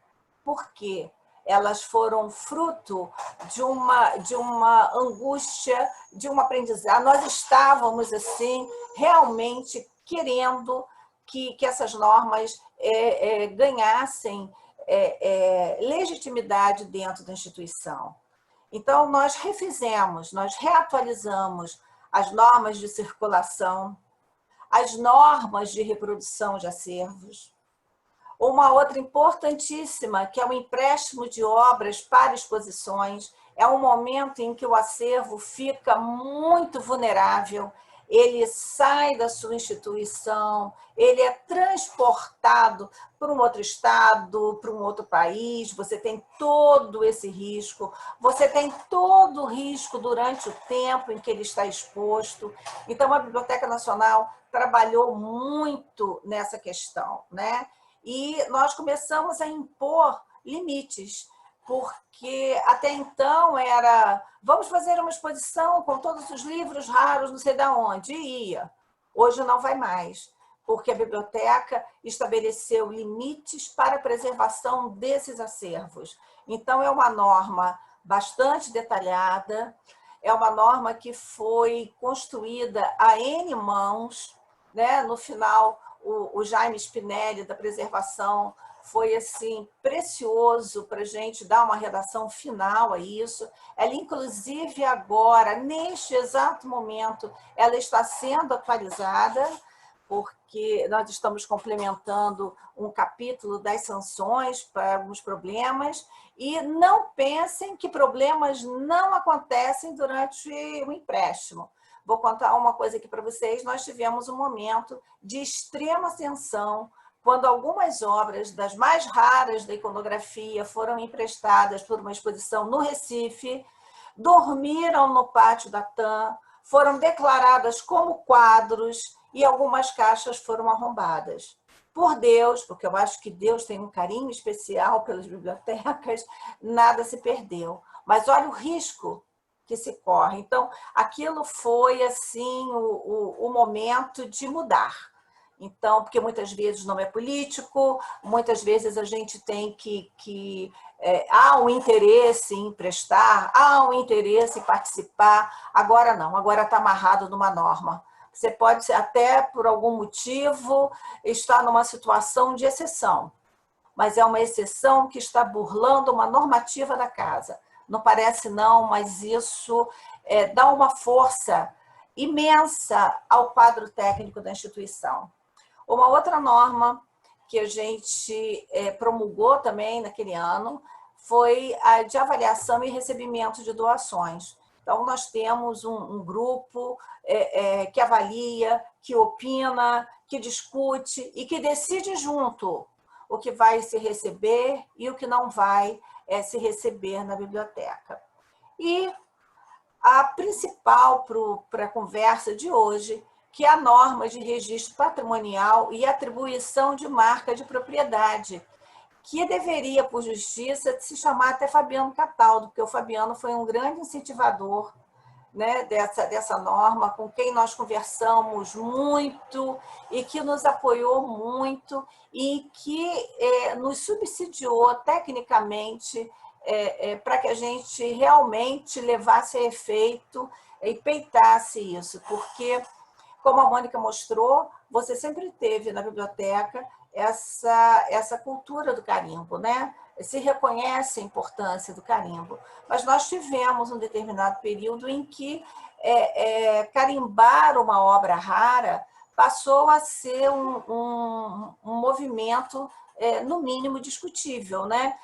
Speaker 4: Por quê? Elas foram fruto de uma angústia, de um aprendizado. Nós estávamos, assim, realmente querendo que essas normas ganhassem legitimidade dentro da instituição. Então, nós refizemos, nós reatualizamos as normas de circulação, as normas de reprodução de acervos. Uma outra importantíssima, que é o empréstimo de obras para exposições, é um momento em que o acervo fica muito vulnerável, ele sai da sua instituição, ele é transportado para um outro estado, para um outro país, você tem todo esse risco, você tem todo o risco durante o tempo em que ele está exposto. Então, a Biblioteca Nacional trabalhou muito nessa questão, né? E nós começamos a impor limites, porque até então era, vamos fazer uma exposição com todos os livros raros, não sei de onde, e ia. Hoje não vai mais, porque a biblioteca estabeleceu limites para a preservação desses acervos. Então, é uma norma bastante detalhada, é uma norma que foi construída a N mãos, né? No final, o Jaime Spinelli, da preservação, foi assim precioso para a gente dar uma redação final a isso. Ela, inclusive, agora, neste exato momento, ela está sendo atualizada, porque nós estamos complementando um capítulo das sanções para alguns problemas, e não pensem que problemas não acontecem durante o empréstimo. Vou contar uma coisa aqui para vocês. Nós tivemos um momento de extrema tensão quando algumas obras das mais raras da iconografia foram emprestadas por uma exposição no Recife, dormiram no pátio da TAM, foram declaradas como quadros e algumas caixas foram arrombadas. Por Deus, porque eu acho que Deus tem um carinho especial pelas bibliotecas, nada se perdeu. Mas olha o risco que se corre. Então, aquilo foi assim o momento de mudar. Então, porque muitas vezes não é político, muitas vezes a gente tem há um interesse em emprestar, há um interesse em participar. Agora não, agora está amarrado numa norma. Você pode até, por algum motivo, estar numa situação de exceção, mas é uma exceção que está burlando uma normativa da casa. Não parece não, mas isso dá uma força imensa ao quadro técnico da instituição. Uma outra norma que a gente promulgou também naquele ano foi a de avaliação e recebimento de doações. Então, nós temos um grupo que avalia, que opina, que discute e que decide junto o que vai se receber e o que não vai se receber na biblioteca. E a principal para a conversa de hoje, que é a norma de registro patrimonial e atribuição de marca de propriedade, que deveria, por justiça, se chamar até Fabiano Cataldo, porque o Fabiano foi um grande incentivador, né, dessa norma, com quem nós conversamos muito e que nos apoiou muito e que nos subsidiou tecnicamente para que a gente realmente levasse a efeito e peitasse isso, porque, como a Mônica mostrou, você sempre teve na biblioteca essa cultura do carimbo, né? Se reconhece a importância do carimbo. Mas nós tivemos um determinado período em que carimbar uma obra rara passou a ser um movimento, no mínimo, discutível, né?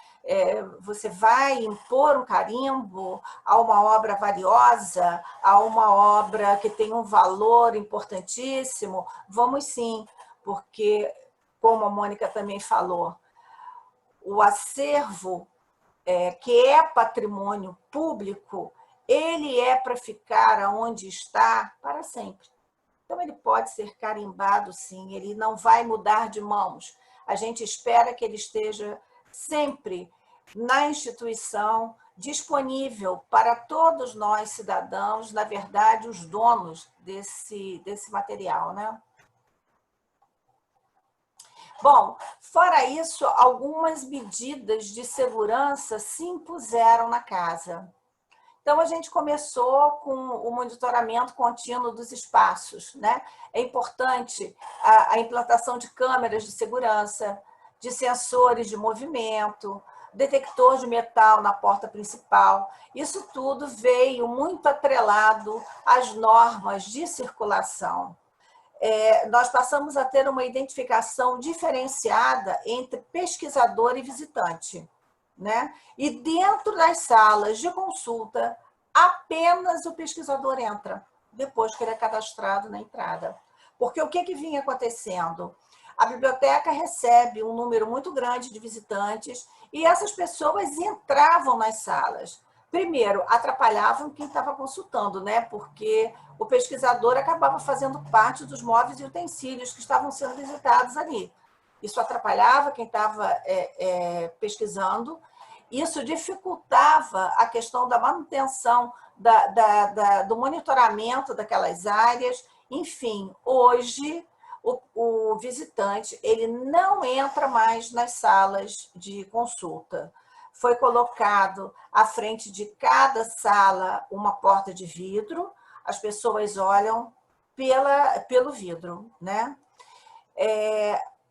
Speaker 4: você vai impor um carimbo a uma obra valiosa, a uma obra que tem um valor importantíssimo? Vamos sim, porque, como a Mônica também falou, o acervo, que é patrimônio público, ele é para ficar onde está para sempre. Então, ele pode ser carimbado, sim, ele não vai mudar de mãos. A gente espera que ele esteja sempre na instituição, disponível para todos nós, cidadãos, na verdade, os donos desse material, né? Bom, fora isso, algumas medidas de segurança se impuseram na casa. Então, a gente começou com o monitoramento contínuo dos espaços, né? É importante a implantação de câmeras de segurança, de sensores de movimento, detector de metal na porta principal. Isso tudo veio muito atrelado às normas de circulação. Nós passamos a ter uma identificação diferenciada entre pesquisador e visitante, né? E dentro das salas de consulta, apenas o pesquisador entra, depois que ele é cadastrado na entrada. Porque o que vinha acontecendo? A biblioteca recebe um número muito grande de visitantes e essas pessoas entravam nas salas. Primeiro, atrapalhavam quem estava consultando, né? Porque o pesquisador acabava fazendo parte dos móveis e utensílios que estavam sendo visitados ali. Isso atrapalhava quem estava pesquisando, isso dificultava a questão da manutenção, do monitoramento daquelas áreas. Enfim, hoje o visitante ele não entra mais nas salas de consulta. Foi colocado à frente de cada sala uma porta de vidro, as pessoas olham pelo vidro, né?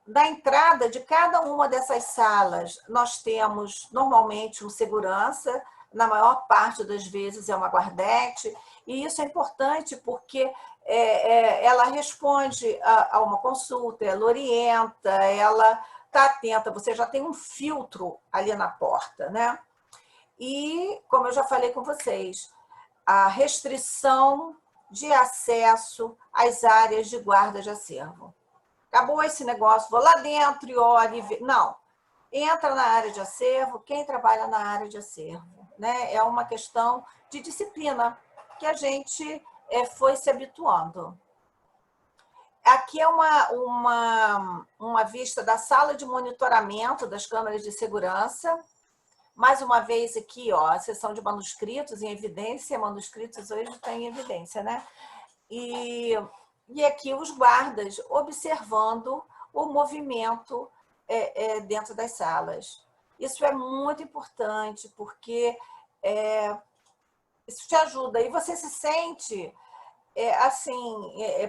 Speaker 4: Na entrada de cada uma dessas salas, nós temos normalmente um segurança, na maior parte das vezes é uma guardete, e isso é importante porque ela responde a uma consulta, ela orienta, ela está atenta, você já tem um filtro ali na porta, né? E, como eu já falei com vocês, a restrição de acesso às áreas de guarda de acervo. Acabou esse negócio, vou lá dentro e olho. Não, entra na área de acervo quem trabalha na área de acervo, né? É uma questão de disciplina que a gente foi se habituando. Aqui é uma vista da sala de monitoramento das câmeras de segurança. Mais uma vez aqui, ó, a seção de manuscritos em evidência. Manuscritos hoje está em evidência, né? E aqui os guardas observando o movimento dentro das salas. Isso é muito importante, porque isso te ajuda. E você se sente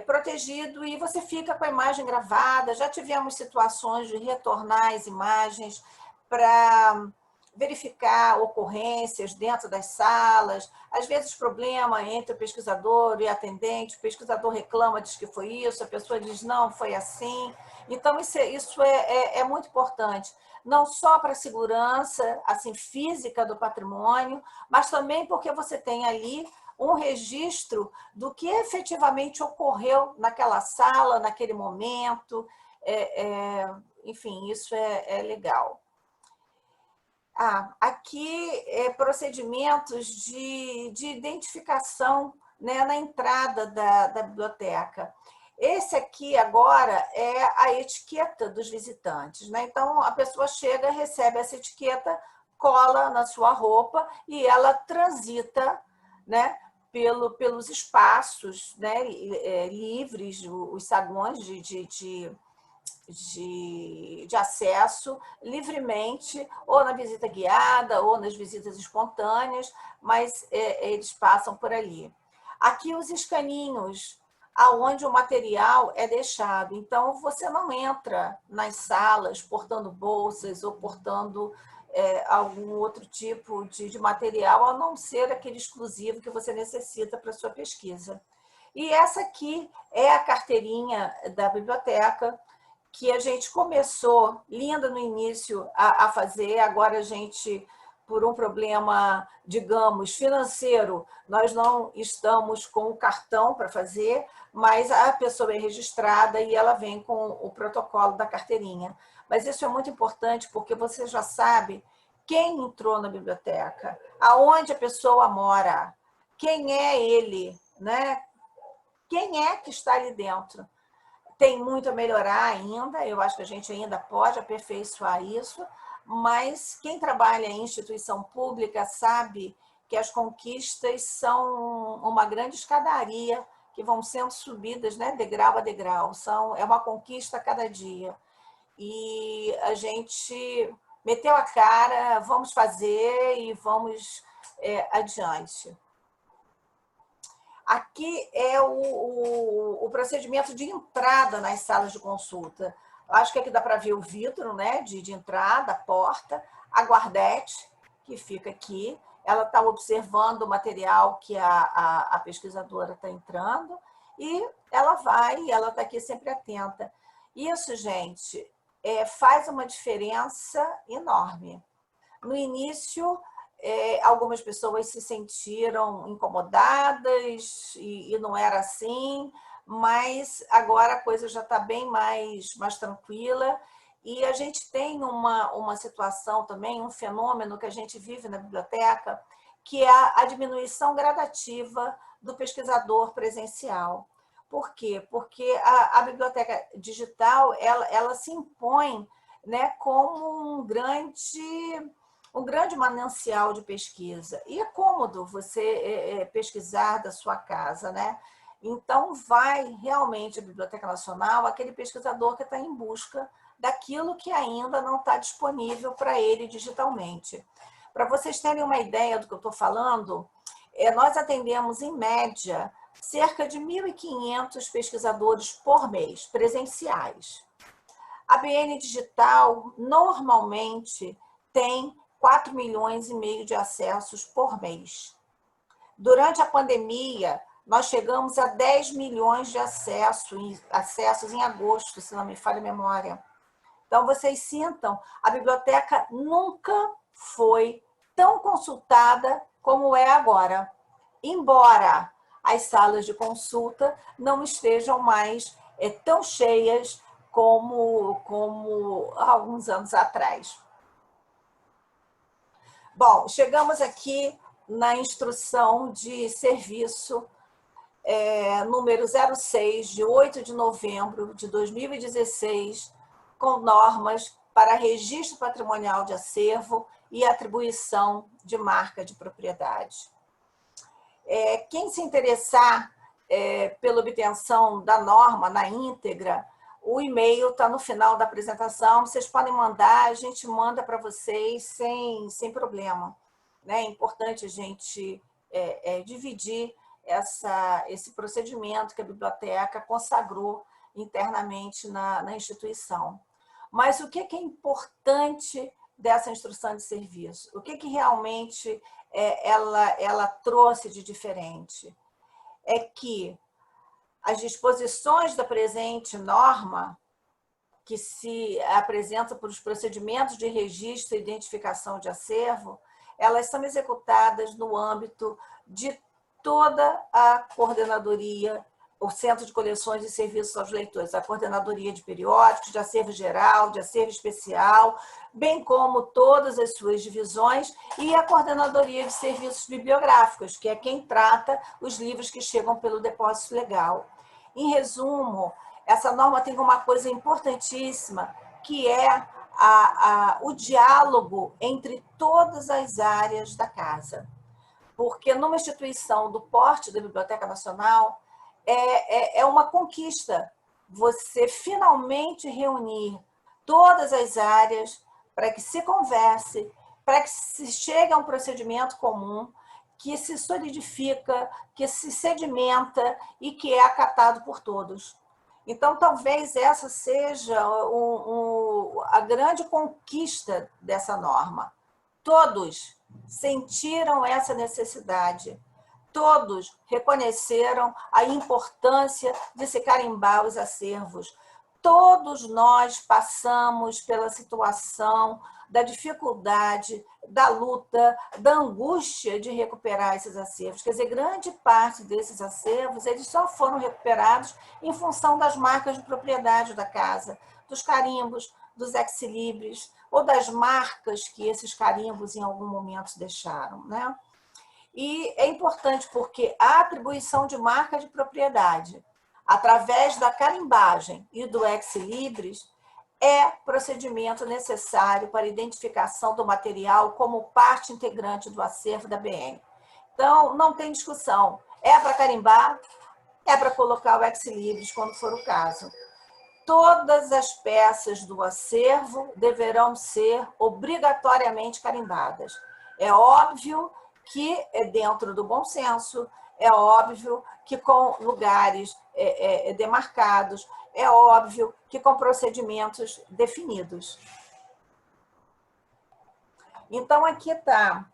Speaker 4: protegido e você fica com a imagem gravada. Já tivemos situações de retornar as imagens para verificar ocorrências dentro das salas, às vezes problema entre o pesquisador e atendente, o pesquisador reclama, diz que foi isso, a pessoa diz não, foi assim. Então, isso é muito importante, não só para a segurança assim, física do patrimônio, mas também porque você tem ali um registro do que efetivamente ocorreu naquela sala, naquele momento. Enfim, isso é legal. Aqui procedimentos de identificação, né, na entrada da biblioteca. Esse aqui agora é a etiqueta dos visitantes, né? Então, a pessoa chega, recebe essa etiqueta, cola na sua roupa e ela transita, né, pelos espaços, né, livres, os saguões de acesso livremente, ou na visita guiada, ou nas visitas espontâneas, mas eles passam por ali. Aqui os escaninhos, aonde o material é deixado. Então, você não entra nas salas portando bolsas ou portando algum outro tipo de material, a não ser aquele exclusivo que você necessita para a sua pesquisa. E essa aqui é a carteirinha da biblioteca, que a gente começou, linda no início, a fazer. Agora a gente, por um problema, digamos, financeiro, nós não estamos com o cartão para fazer, mas a pessoa é registrada e ela vem com o protocolo da carteirinha. Mas isso é muito importante porque você já sabe quem entrou na biblioteca, aonde a pessoa mora, quem é ele, né? Quem é que está ali dentro. Tem muito a melhorar ainda, eu acho que a gente ainda pode aperfeiçoar isso, mas quem trabalha em instituição pública sabe que as conquistas são uma grande escadaria que vão sendo subidas, né, degrau a degrau. É uma conquista a cada dia. E a gente meteu a cara, vamos fazer e vamos adiante. Aqui é o procedimento de entrada nas salas de consulta. Acho que aqui dá para ver o vidro, né, de entrada, a porta, a guardete, que fica aqui. Ela está observando o material que a pesquisadora está entrando e ela está aqui sempre atenta. Isso, gente, faz uma diferença enorme. No início, algumas pessoas se sentiram incomodadas e não era assim, mas agora a coisa já está bem mais tranquila. E a gente tem uma situação também, um fenômeno que a gente vive na biblioteca, que é a diminuição gradativa do pesquisador presencial. Por quê? Porque a biblioteca digital ela se impõe, né, como um grande manancial de pesquisa. E é cômodo você pesquisar da sua casa, né? Então, vai realmente a Biblioteca Nacional aquele pesquisador que está em busca daquilo que ainda não está disponível para ele digitalmente. Para vocês terem uma ideia do que eu estou falando, nós atendemos, em média, cerca de 1.500 pesquisadores por mês, presenciais. A BN Digital, normalmente, tem 4,5 milhões de acessos por mês. Durante a pandemia, nós chegamos a 10 milhões de acessos em agosto, se não me falha a memória. Então, vocês sintam, a biblioteca nunca foi tão consultada como é agora. Embora as salas de consulta não estejam mais tão cheias como há alguns anos atrás. Bom, chegamos aqui na instrução de serviço número 06, de 8 de novembro de 2016, com normas para registro patrimonial de acervo e atribuição de marca de propriedade. Quem se interessar pela obtenção da norma na íntegra, o e-mail está no final da apresentação, vocês podem mandar, a gente manda para vocês sem problema. É importante a gente dividir esse procedimento que a biblioteca consagrou internamente na instituição. Mas o que é importante dessa instrução de serviço? O que realmente ela trouxe de diferente? É que as disposições da presente norma, que se apresenta para os procedimentos de registro e identificação de acervo, elas são executadas no âmbito de toda a coordenadoria, o Centro de Coleções e Serviços aos Leitores, a coordenadoria de periódicos, de acervo geral, de acervo especial, bem como todas as suas divisões, e a coordenadoria de serviços bibliográficos, que é quem trata os livros que chegam pelo depósito legal. Em resumo, essa norma tem uma coisa importantíssima, que é o diálogo entre todas as áreas da casa. Porque numa instituição do porte da Biblioteca Nacional, é uma conquista você finalmente reunir todas as áreas para que se converse, para que se chegue a um procedimento comum, que se solidifica, que se sedimenta e que é acatado por todos. Então, talvez essa seja a grande conquista dessa norma. Todos sentiram essa necessidade. Todos reconheceram a importância de se carimbar os acervos. Todos nós passamos pela situação da dificuldade, da luta, da angústia de recuperar esses acervos. Quer dizer, grande parte desses acervos, eles só foram recuperados em função das marcas de propriedade da casa, dos carimbos, dos ex-libris, ou das marcas que esses carimbos em algum momento deixaram, né? E é importante porque a atribuição de marca de propriedade através da carimbagem e do ex-libris é procedimento necessário para a identificação do material como parte integrante do acervo da BN. Então, não tem discussão. É para carimbar, é para colocar o ex-libris quando for o caso. Todas as peças do acervo deverão ser obrigatoriamente carimbadas. É óbvio que é dentro do bom senso, é óbvio que com lugares demarcados, é óbvio que com procedimentos definidos. Então, aqui está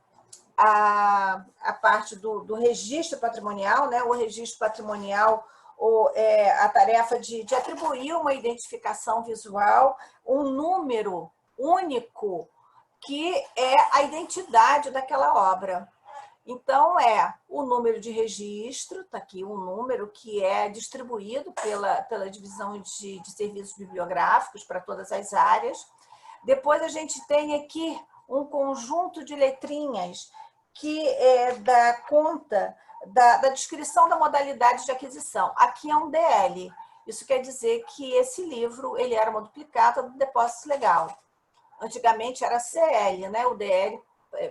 Speaker 4: a parte do registro patrimonial, né? O registro patrimonial, a tarefa de atribuir uma identificação visual, um número único, que é a identidade daquela obra. Então, o número de registro, está aqui um número que é distribuído pela divisão de serviços bibliográficos para todas as áreas. Depois a gente tem aqui um conjunto de letrinhas que dá conta da descrição da modalidade de aquisição. Aqui é um DL. Isso quer dizer que esse livro ele era uma duplicata do depósito legal. Antigamente era CL, né? O DL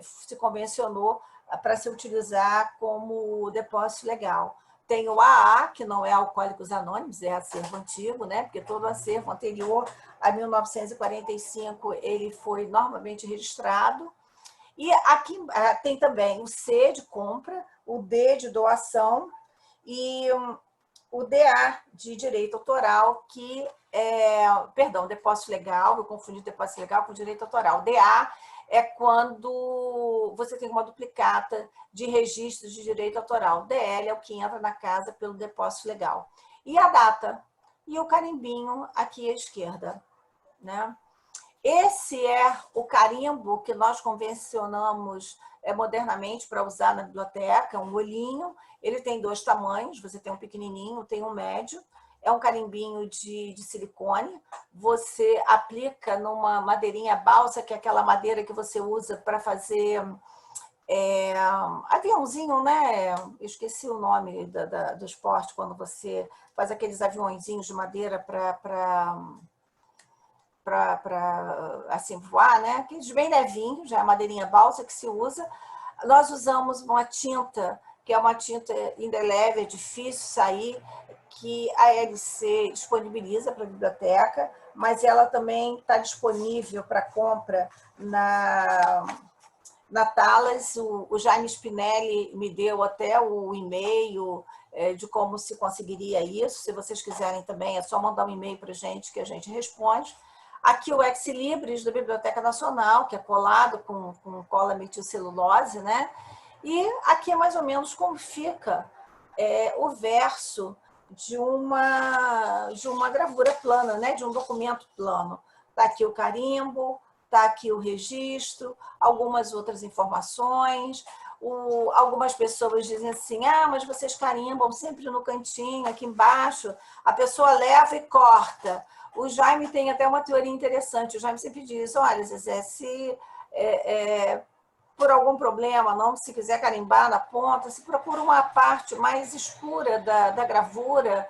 Speaker 4: se convencionou para se utilizar como depósito legal. Tem o AA, que não é Alcoólicos Anônimos, é acervo antigo, né? Porque todo acervo anterior a 1945 ele foi normalmente registrado. E aqui tem também o C de compra, o D de doação e o DA de direito autoral, que depósito legal, eu confundi depósito legal com direito autoral. DA é quando você tem uma duplicata de registros de direito autoral. DL é o que entra na casa pelo depósito legal. E a data e o carimbinho aqui à esquerda, né? Esse é o carimbo que nós convencionamos modernamente para usar na biblioteca, um olhinho. Ele tem 2 tamanhos, você tem um pequenininho, tem um médio. É um carimbinho de silicone. Você aplica numa madeirinha balsa, que é aquela madeira que você usa para fazer aviãozinho, né? Eu esqueci o nome do esporte, quando você faz aqueles aviãozinhos de madeira para assim, voar, né? Aqueles bem levinhos, já é a madeirinha balsa que se usa. Nós usamos uma tinta, que é uma tinta indelével, é difícil sair, que a LC disponibiliza para a biblioteca, mas ela também está disponível para compra na Talas. O Jaime Spinelli me deu até o e-mail de como se conseguiria isso. Se vocês quiserem também, é só mandar um e-mail para a gente que a gente responde. Aqui o ex-libris da Biblioteca Nacional, que é colado com cola metilcelulose, né? E aqui é mais ou menos como fica o verso de uma gravura plana, né? De um documento plano. Está aqui o carimbo, está aqui o registro, algumas outras informações. Algumas pessoas dizem assim, mas vocês carimbam sempre no cantinho, aqui embaixo, a pessoa leva e corta. O Jaime tem até uma teoria interessante. O Jaime sempre diz, olha, Zezé, se por algum problema, se quiser carimbar na ponta, se procura uma parte mais escura da gravura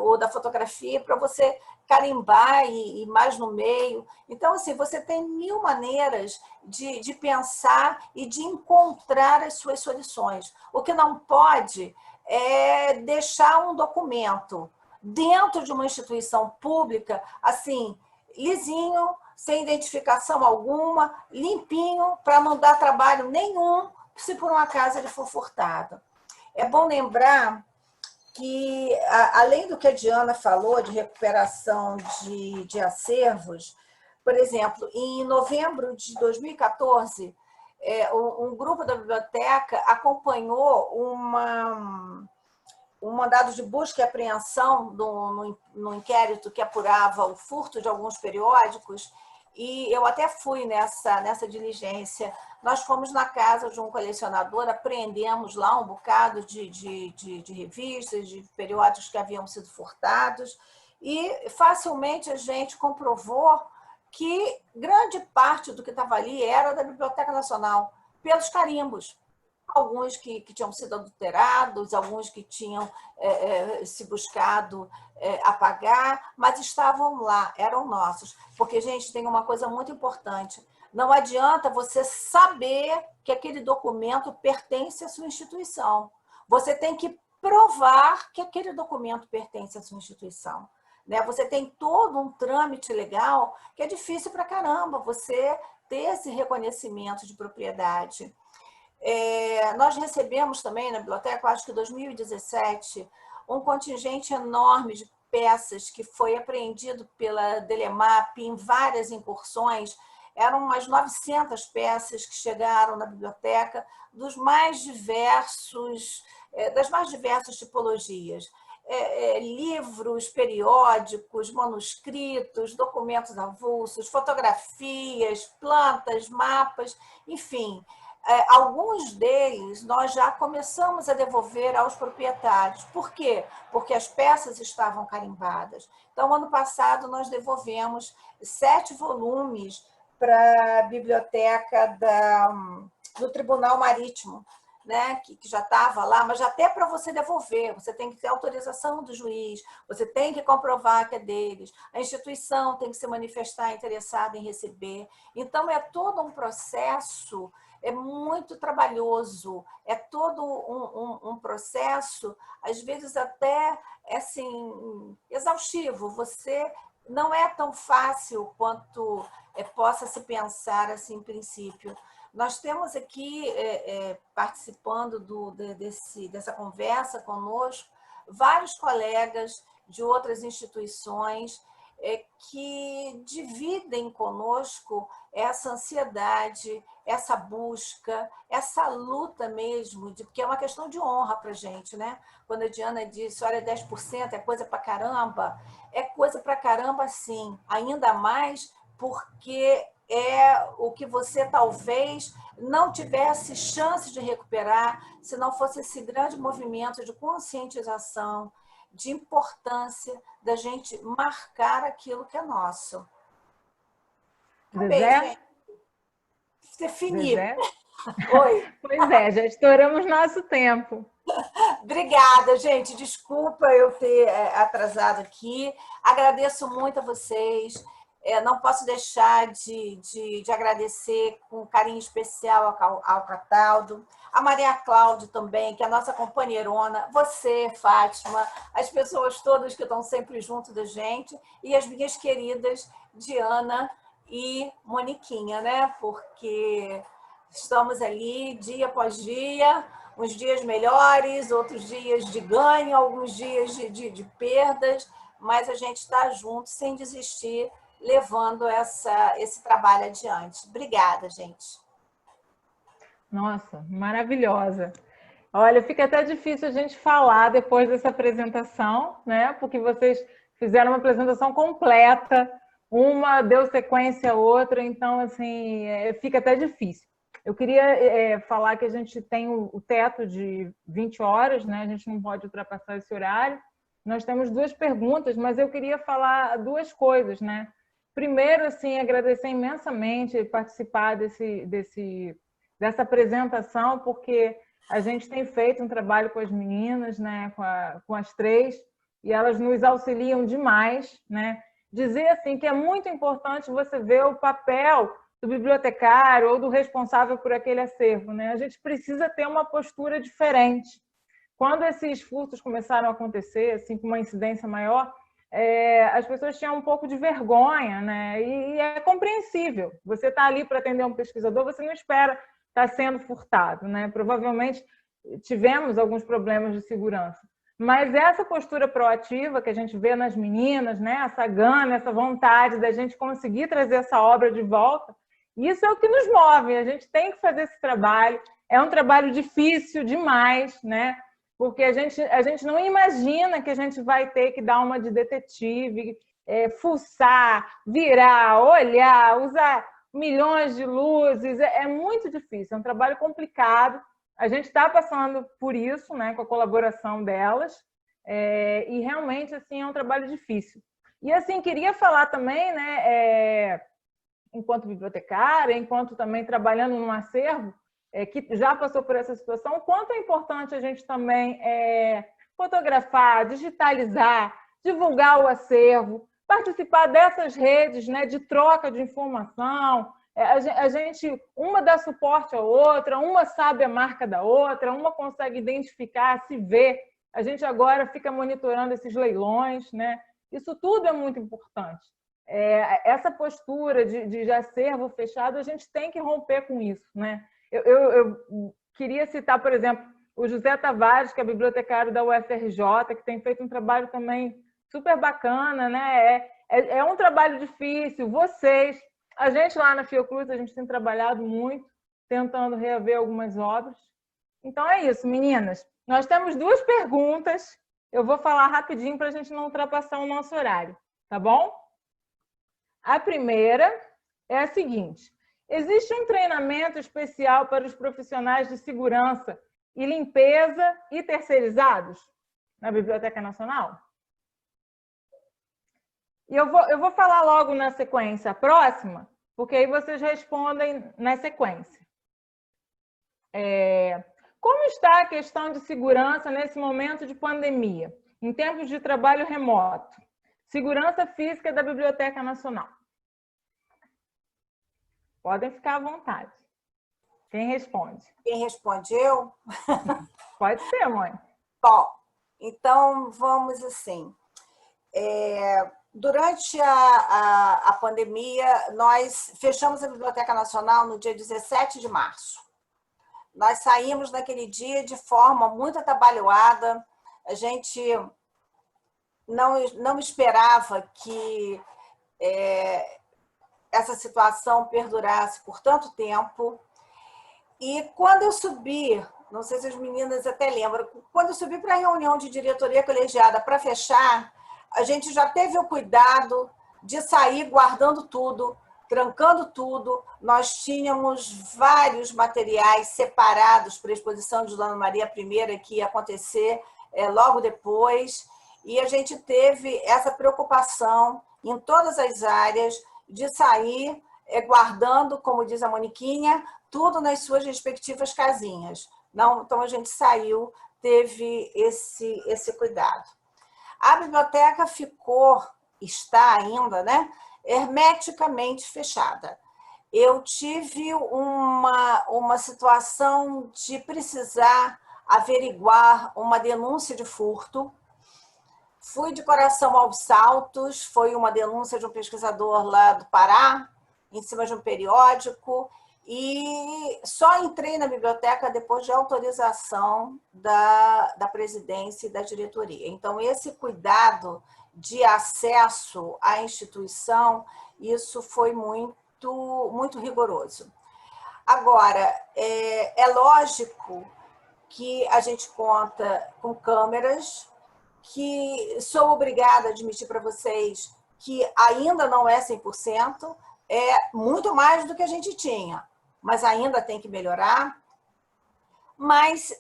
Speaker 4: ou da fotografia para você carimbar e mais no meio. Então, assim, você tem 1000 maneiras de pensar e de encontrar as suas soluções. O que não pode é deixar um documento dentro de uma instituição pública, assim, lisinho, sem identificação alguma, limpinho, para não dar trabalho nenhum, se por um acaso ele for furtado. É bom lembrar que, além do que a Diana falou de recuperação de acervos, por exemplo, em novembro de 2014, um grupo da biblioteca acompanhou um mandado de busca e apreensão no inquérito que apurava o furto de alguns periódicos, e eu até fui nessa diligência. Nós fomos na casa de um colecionador, apreendemos lá um bocado de revistas, de periódicos que haviam sido furtados, e facilmente a gente comprovou que grande parte do que estava ali era da Biblioteca Nacional, pelos carimbos. Alguns que tinham sido adulterados, alguns que tinham se buscado apagar, mas estavam lá, eram nossos. Porque, gente, tem uma coisa muito importante. Não adianta você saber que aquele documento pertence à sua instituição. Você tem que provar que aquele documento pertence à sua instituição. Você tem todo um trâmite legal que é difícil pra caramba você ter esse reconhecimento de propriedade. Nós recebemos também na biblioteca, acho que em 2017, um contingente enorme de peças que foi apreendido pela Delemap em várias incursões. Eram umas 900 peças que chegaram na biblioteca das mais diversas tipologias. Livros, periódicos, manuscritos, documentos avulsos, fotografias, plantas, mapas, enfim. Alguns deles nós já começamos a devolver aos proprietários. Por quê? Porque as peças estavam carimbadas. Então, ano passado, nós devolvemos 7 volumes para a biblioteca do Tribunal Marítimo, que já estava lá, mas até para você devolver, você tem que ter autorização do juiz, você tem que comprovar que é deles, a instituição tem que se manifestar interessada em receber. Então, é todo um processo, é muito trabalhoso, é todo um processo, às vezes até assim, exaustivo. Você não é tão fácil quanto possa se pensar assim, em princípio. Nós temos aqui, participando dessa conversa conosco, vários colegas de outras instituições que dividem conosco essa ansiedade, essa busca, essa luta mesmo, porque é uma questão de honra para a gente, né? Quando a Diana disse, olha, 10% é coisa para caramba, é coisa para caramba sim, ainda mais porque é o que você talvez não tivesse chance de recuperar se não fosse esse grande movimento de conscientização, de importância da gente marcar aquilo que é nosso.
Speaker 1: Zezé?
Speaker 4: Você finiu.
Speaker 1: Oi. Pois é, já estouramos nosso tempo.
Speaker 4: Obrigada, gente. Desculpa eu ter atrasado aqui. Agradeço muito a vocês. Não posso deixar de agradecer com carinho especial ao Cataldo, a Maria Cláudia também, que é a nossa companheirona, você, Fátima, as pessoas todas que estão sempre junto da gente, e as minhas queridas Diana e Moniquinha, né? Porque estamos ali dia após dia, uns dias melhores, outros dias de ganho, alguns dias de perdas, mas a gente está junto, sem desistir, levando esse trabalho adiante. Obrigada, gente.
Speaker 1: Nossa, maravilhosa. Olha, fica até difícil a gente falar depois dessa apresentação, né? Porque vocês fizeram uma apresentação completa, uma deu sequência à outra, então, assim, fica até difícil. Eu queria falar que a gente tem o teto de 20 horas, né? A gente não pode ultrapassar esse horário. Nós temos 2 perguntas, mas eu queria falar 2 coisas, né? Primeiro, assim, agradecer imensamente participar dessa apresentação, porque a gente tem feito um trabalho com as meninas, né, com as 3, e elas nos auxiliam demais, né? Dizer assim que é muito importante você ver o papel do bibliotecário ou do responsável por aquele acervo, né? A gente precisa ter uma postura diferente. Quando esses furtos começaram a acontecer, assim, com uma incidência maior, as pessoas tinham um pouco de vergonha, né? E é compreensível. Você está ali para atender um pesquisador, você não espera estar sendo furtado, né? Provavelmente tivemos alguns problemas de segurança. Mas essa postura proativa que a gente vê nas meninas, né? Essa gana, essa vontade da gente conseguir trazer essa obra de volta, isso é o que nos move. A gente tem que fazer esse trabalho. É um trabalho difícil demais, né? porque a gente não imagina que a gente vai ter que dar uma de detetive, fuçar, virar, olhar, usar milhões de luzes, é muito difícil, é um trabalho complicado. A gente está passando por isso, né, com a colaboração delas, e realmente assim, é um trabalho difícil. E assim, queria falar também, né, enquanto bibliotecária, enquanto também trabalhando num acervo, que já passou por essa situação, o quanto é importante a gente também fotografar, digitalizar, divulgar o acervo, participar dessas redes, né, de troca de informação. A gente, uma dá suporte à outra, uma sabe a marca da outra, uma consegue identificar, se ver. A gente agora fica monitorando esses leilões, né? Isso tudo é muito importante. Essa postura de acervo fechado, a gente tem que romper com isso, né? Eu queria citar, por exemplo, o José Tavares, que é bibliotecário da UFRJ, que tem feito um trabalho também super bacana, né? É um trabalho difícil. Vocês, a gente lá na Fiocruz, a gente tem trabalhado muito, tentando reaver algumas obras. Então é isso, meninas. Nós temos 2 perguntas. Eu vou falar rapidinho para a gente não ultrapassar o nosso horário, tá bom? A primeira é a seguinte: existe um treinamento especial para os profissionais de segurança e limpeza e terceirizados na Biblioteca Nacional? E eu vou falar logo na sequência a próxima, porque aí vocês respondem na sequência. Como está a questão de segurança nesse momento de pandemia, em tempos de trabalho remoto? Segurança física da Biblioteca Nacional. Podem ficar à vontade. Quem responde?
Speaker 4: Quem responde? Eu?
Speaker 1: Pode ser, mãe.
Speaker 4: Bom, então vamos assim. Durante a pandemia, nós fechamos a Biblioteca Nacional no dia 17 de março. Nós saímos naquele dia de forma muito atabalhoada. A gente não esperava que essa situação perdurasse por tanto tempo. E quando eu subi, não sei se as meninas até lembram, quando eu subi para a reunião de diretoria colegiada para fechar, a gente já teve o cuidado de sair guardando tudo, trancando tudo. Nós tínhamos vários materiais separados para a exposição de Dona Maria I, que ia acontecer logo depois. E a gente teve essa preocupação em todas as áreas de sair guardando, como diz a Moniquinha, tudo nas suas respectivas casinhas. Então, a gente saiu, teve esse cuidado. A biblioteca está ainda, né, hermeticamente fechada. Eu tive uma situação de precisar averiguar uma denúncia de furto. Fui de coração aos saltos, foi uma denúncia de um pesquisador lá do Pará, em cima de um periódico, e só entrei na biblioteca depois de autorização da presidência e da diretoria. Então, esse cuidado de acesso à instituição, isso foi muito, muito rigoroso. Agora, é lógico que a gente conta com câmeras, que sou obrigada a admitir para vocês que ainda não é 100%, é muito mais do que a gente tinha, mas ainda tem que melhorar. Mas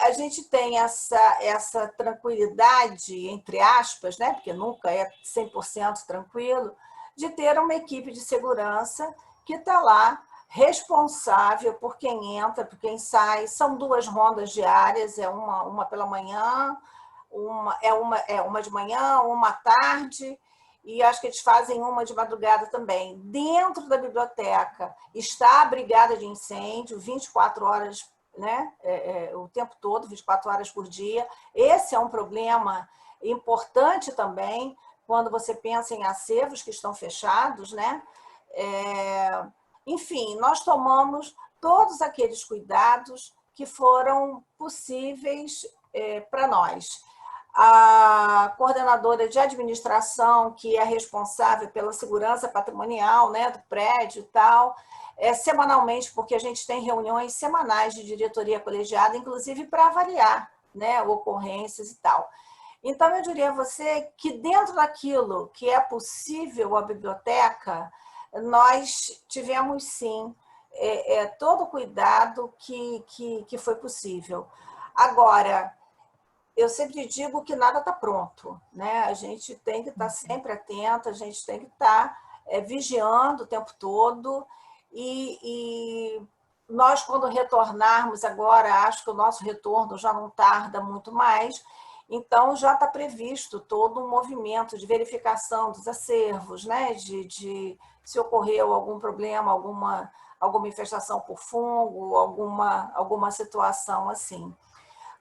Speaker 4: a gente tem essa tranquilidade, entre aspas, né? Porque nunca é 100% tranquilo, de ter uma equipe de segurança que está lá, responsável por quem entra, por quem sai. São 2 rondas diárias, uma pela manhã, uma de manhã, uma à tarde, e acho que eles fazem uma de madrugada também. Dentro da biblioteca está a brigada de incêndio, 24 horas, né? O tempo todo, 24 horas por dia. Esse é um problema importante também, quando você pensa em acervos que estão fechados, né? Enfim, nós tomamos todos aqueles cuidados que foram possíveis para nós. A coordenadora de administração, que é responsável pela segurança patrimonial, né, do prédio e tal, semanalmente, porque a gente tem reuniões semanais de diretoria colegiada, inclusive para avaliar né, ocorrências e tal. Então, eu diria a você que dentro daquilo que é possível a biblioteca, nós tivemos, sim, todo o cuidado que foi possível. Agora, eu sempre digo que nada está pronto, né? A gente tem que estar sempre atento, a gente tem que estar vigiando o tempo todo e nós, quando retornarmos agora, acho que o nosso retorno já não tarda muito mais, então já está previsto todo um movimento de verificação dos acervos, né? De se ocorreu algum problema, alguma infestação por fungo, alguma situação assim.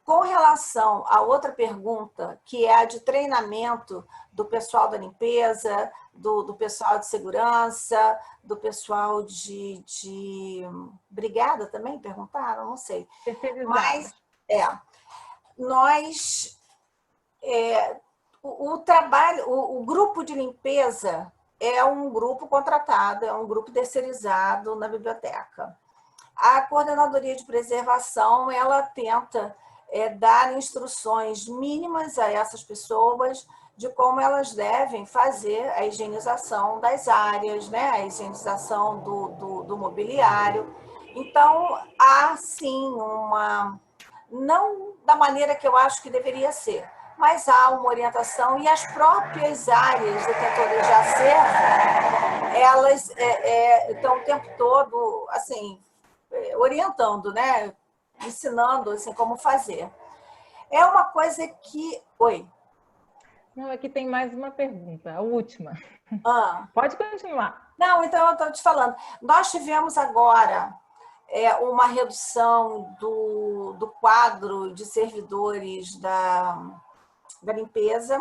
Speaker 4: Com relação a outra pergunta, que é a de treinamento do pessoal da limpeza, do pessoal de segurança, do pessoal de brigada também, perguntaram? Não sei. Mas, nós... o trabalho, o grupo de limpeza é um grupo contratado, é um grupo terceirizado na biblioteca. A coordenadoria de preservação, ela tenta dar instruções mínimas a essas pessoas de como elas devem fazer a higienização das áreas, né? A higienização do mobiliário. Então, há sim não da maneira que eu acho que deveria ser, mas há uma orientação e as próprias áreas detentores de acervo, elas estão o tempo todo, assim, orientando, né? Ensinando assim, como fazer. É uma coisa que... Oi?
Speaker 1: Não, aqui tem mais uma pergunta, a última.
Speaker 4: Pode
Speaker 1: continuar.
Speaker 4: Não, então eu estou te falando. Nós tivemos agora uma redução do quadro de servidores da limpeza.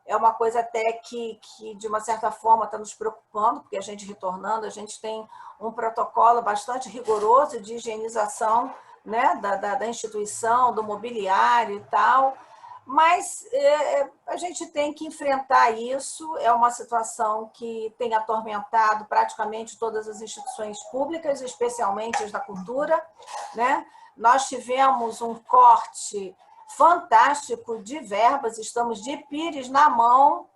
Speaker 4: É uma coisa até que, de uma certa forma, está nos preocupando, porque a gente retornando, a gente tem um protocolo bastante rigoroso de higienização, né, da instituição, do mobiliário e tal, mas a gente tem que enfrentar isso. É uma situação que tem atormentado praticamente todas as instituições públicas, especialmente as da cultura, né? Nós tivemos um corte fantástico de verbas, estamos de pires na mão,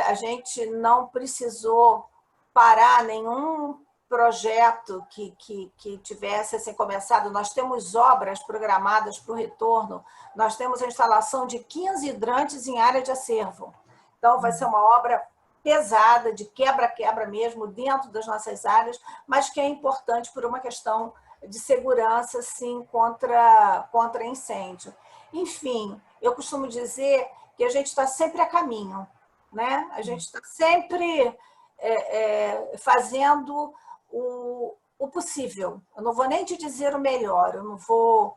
Speaker 4: a gente não precisou parar nenhum projeto que tivesse assim, começado. Nós temos obras programadas para o retorno, nós temos a instalação de 15 hidrantes em área de acervo. Então, vai ser uma obra pesada, de quebra-quebra mesmo, dentro das nossas áreas, mas que é importante por uma questão de segurança, sim, contra incêndio. Enfim, eu costumo dizer que a gente está sempre a caminho, né? A gente está sempre fazendo o possível. Eu não vou nem te dizer o melhor, eu não vou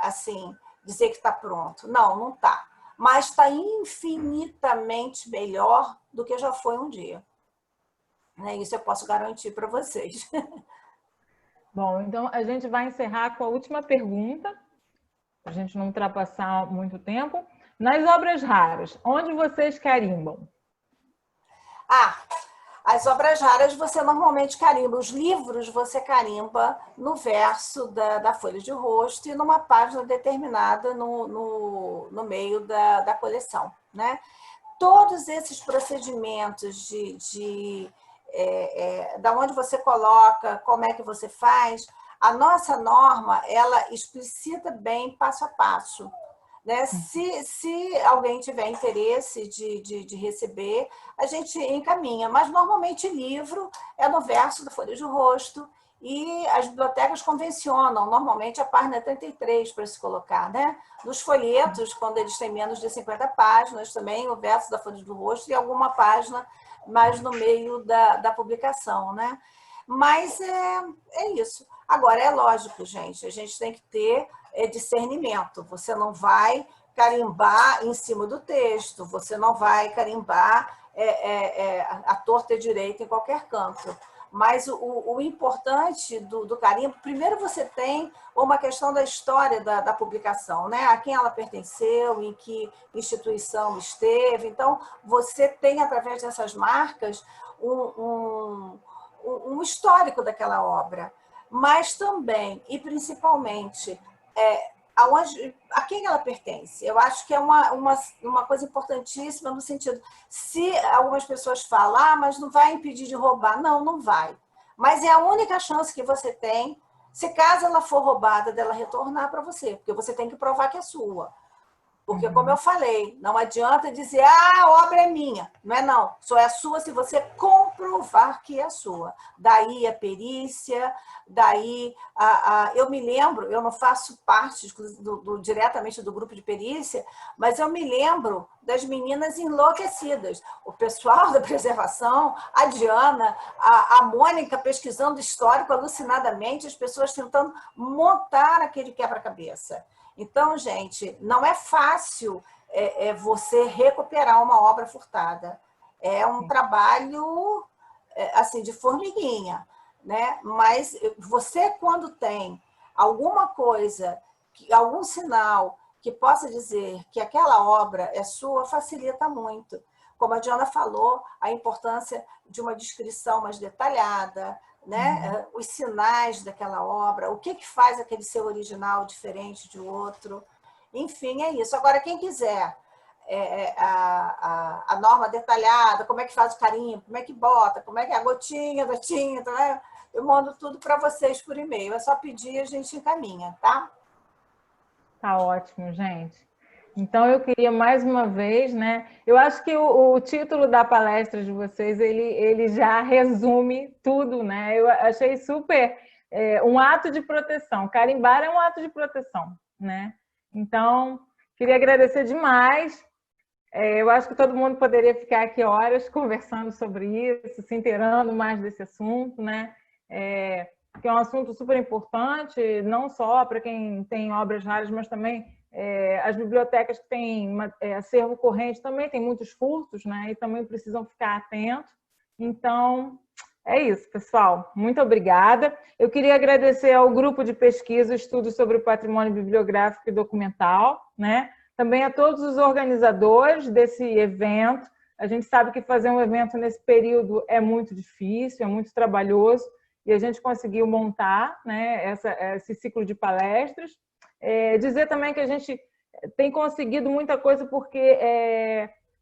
Speaker 4: assim dizer que está pronto. Não está. Mas está infinitamente melhor do que já foi um dia. Isso eu posso garantir para vocês.
Speaker 1: Bom, então a gente vai encerrar com a última pergunta, para a gente não ultrapassar muito tempo. Nas obras raras, onde vocês carimbam?
Speaker 4: As obras raras você normalmente carimba. Os livros você carimba no verso da folha de rosto e numa página determinada no meio da coleção, né? Todos esses procedimentos da onde você coloca, como é que você faz, a nossa norma, ela explicita bem passo a passo. Né? Se alguém tiver interesse de receber, a gente encaminha. Mas, normalmente, livro é no verso da folha de rosto e as bibliotecas convencionam, normalmente, a página 33 para se colocar. Né? Nos folhetos, quando eles têm menos de 50 páginas, também o verso da folha do rosto e alguma página mais no meio da publicação. Né? Mas é isso. Agora, é lógico, gente, a gente tem que ter discernimento. Você não vai carimbar em cima do texto, você não vai carimbar a torta e direita em qualquer canto. Mas o importante do carimbo, primeiro você tem uma questão da história da publicação, né? A quem ela pertenceu, em que instituição esteve. Então, você tem, através dessas marcas, um histórico daquela obra. Mas também, e principalmente, a quem ela pertence. Eu acho que é uma coisa importantíssima no sentido, se algumas pessoas falam, mas não vai impedir de roubar. Não, não vai. Mas é a única chance que você tem, se caso ela for roubada, dela retornar para você, porque você tem que provar que é sua. Porque, como eu falei, não adianta dizer, a obra é minha. Não é não. Só é sua se você comprovar que é sua. Daí a perícia, daí eu me lembro, eu não faço parte diretamente do grupo de perícia, mas eu me lembro das meninas enlouquecidas. O pessoal da preservação, a Diana, a Mônica pesquisando histórico alucinadamente, as pessoas tentando montar aquele quebra-cabeça. Então, gente, não é fácil você recuperar uma obra furtada. É um trabalho assim, de formiguinha, né? Mas você, quando tem alguma coisa, algum sinal que possa dizer que aquela obra é sua, facilita muito. Como a Diana falou, a importância de uma descrição mais detalhada, né? Os sinais daquela obra, o que faz aquele seu original diferente de outro. Enfim, é isso. Agora, quem quiser a norma detalhada, como é que faz o carimbo, como é que bota, como é que é a gotinha da tinta, né? Eu mando tudo para vocês por e-mail. É só pedir e a gente encaminha, tá?
Speaker 1: Tá ótimo, gente. Então, eu queria mais uma vez, né? Eu acho que o título da palestra de vocês, ele já resume tudo, né? Eu achei super um ato de proteção. Carimbar é um ato de proteção, né? Então, queria agradecer demais. Eu acho que todo mundo poderia ficar aqui horas conversando sobre isso, se inteirando mais desse assunto, né? Que é um assunto super importante, não só para quem tem obras raras, mas também as bibliotecas que têm acervo corrente também têm muitos furtos, né? E também precisam ficar atentos. Então, é isso, pessoal. Muito obrigada. Eu queria agradecer ao grupo de pesquisa, estudos sobre o patrimônio bibliográfico e documental, né? Também a todos os organizadores desse evento. A gente sabe que fazer um evento nesse período é muito difícil, é muito trabalhoso, e a gente conseguiu montar, né, esse ciclo de palestras. Dizer também que a gente tem conseguido muita coisa porque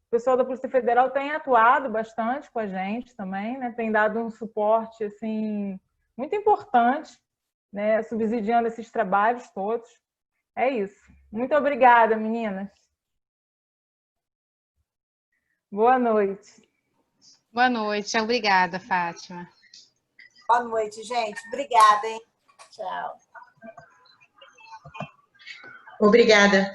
Speaker 1: o pessoal da Polícia Federal tem atuado bastante com a gente também, né, tem dado um suporte assim, muito importante, né, subsidiando esses trabalhos todos. É isso. Muito obrigada, meninas. Boa noite.
Speaker 3: Boa noite. Obrigada, Fátima.
Speaker 4: Boa noite, gente. Obrigada, hein? Tchau.
Speaker 2: Obrigada.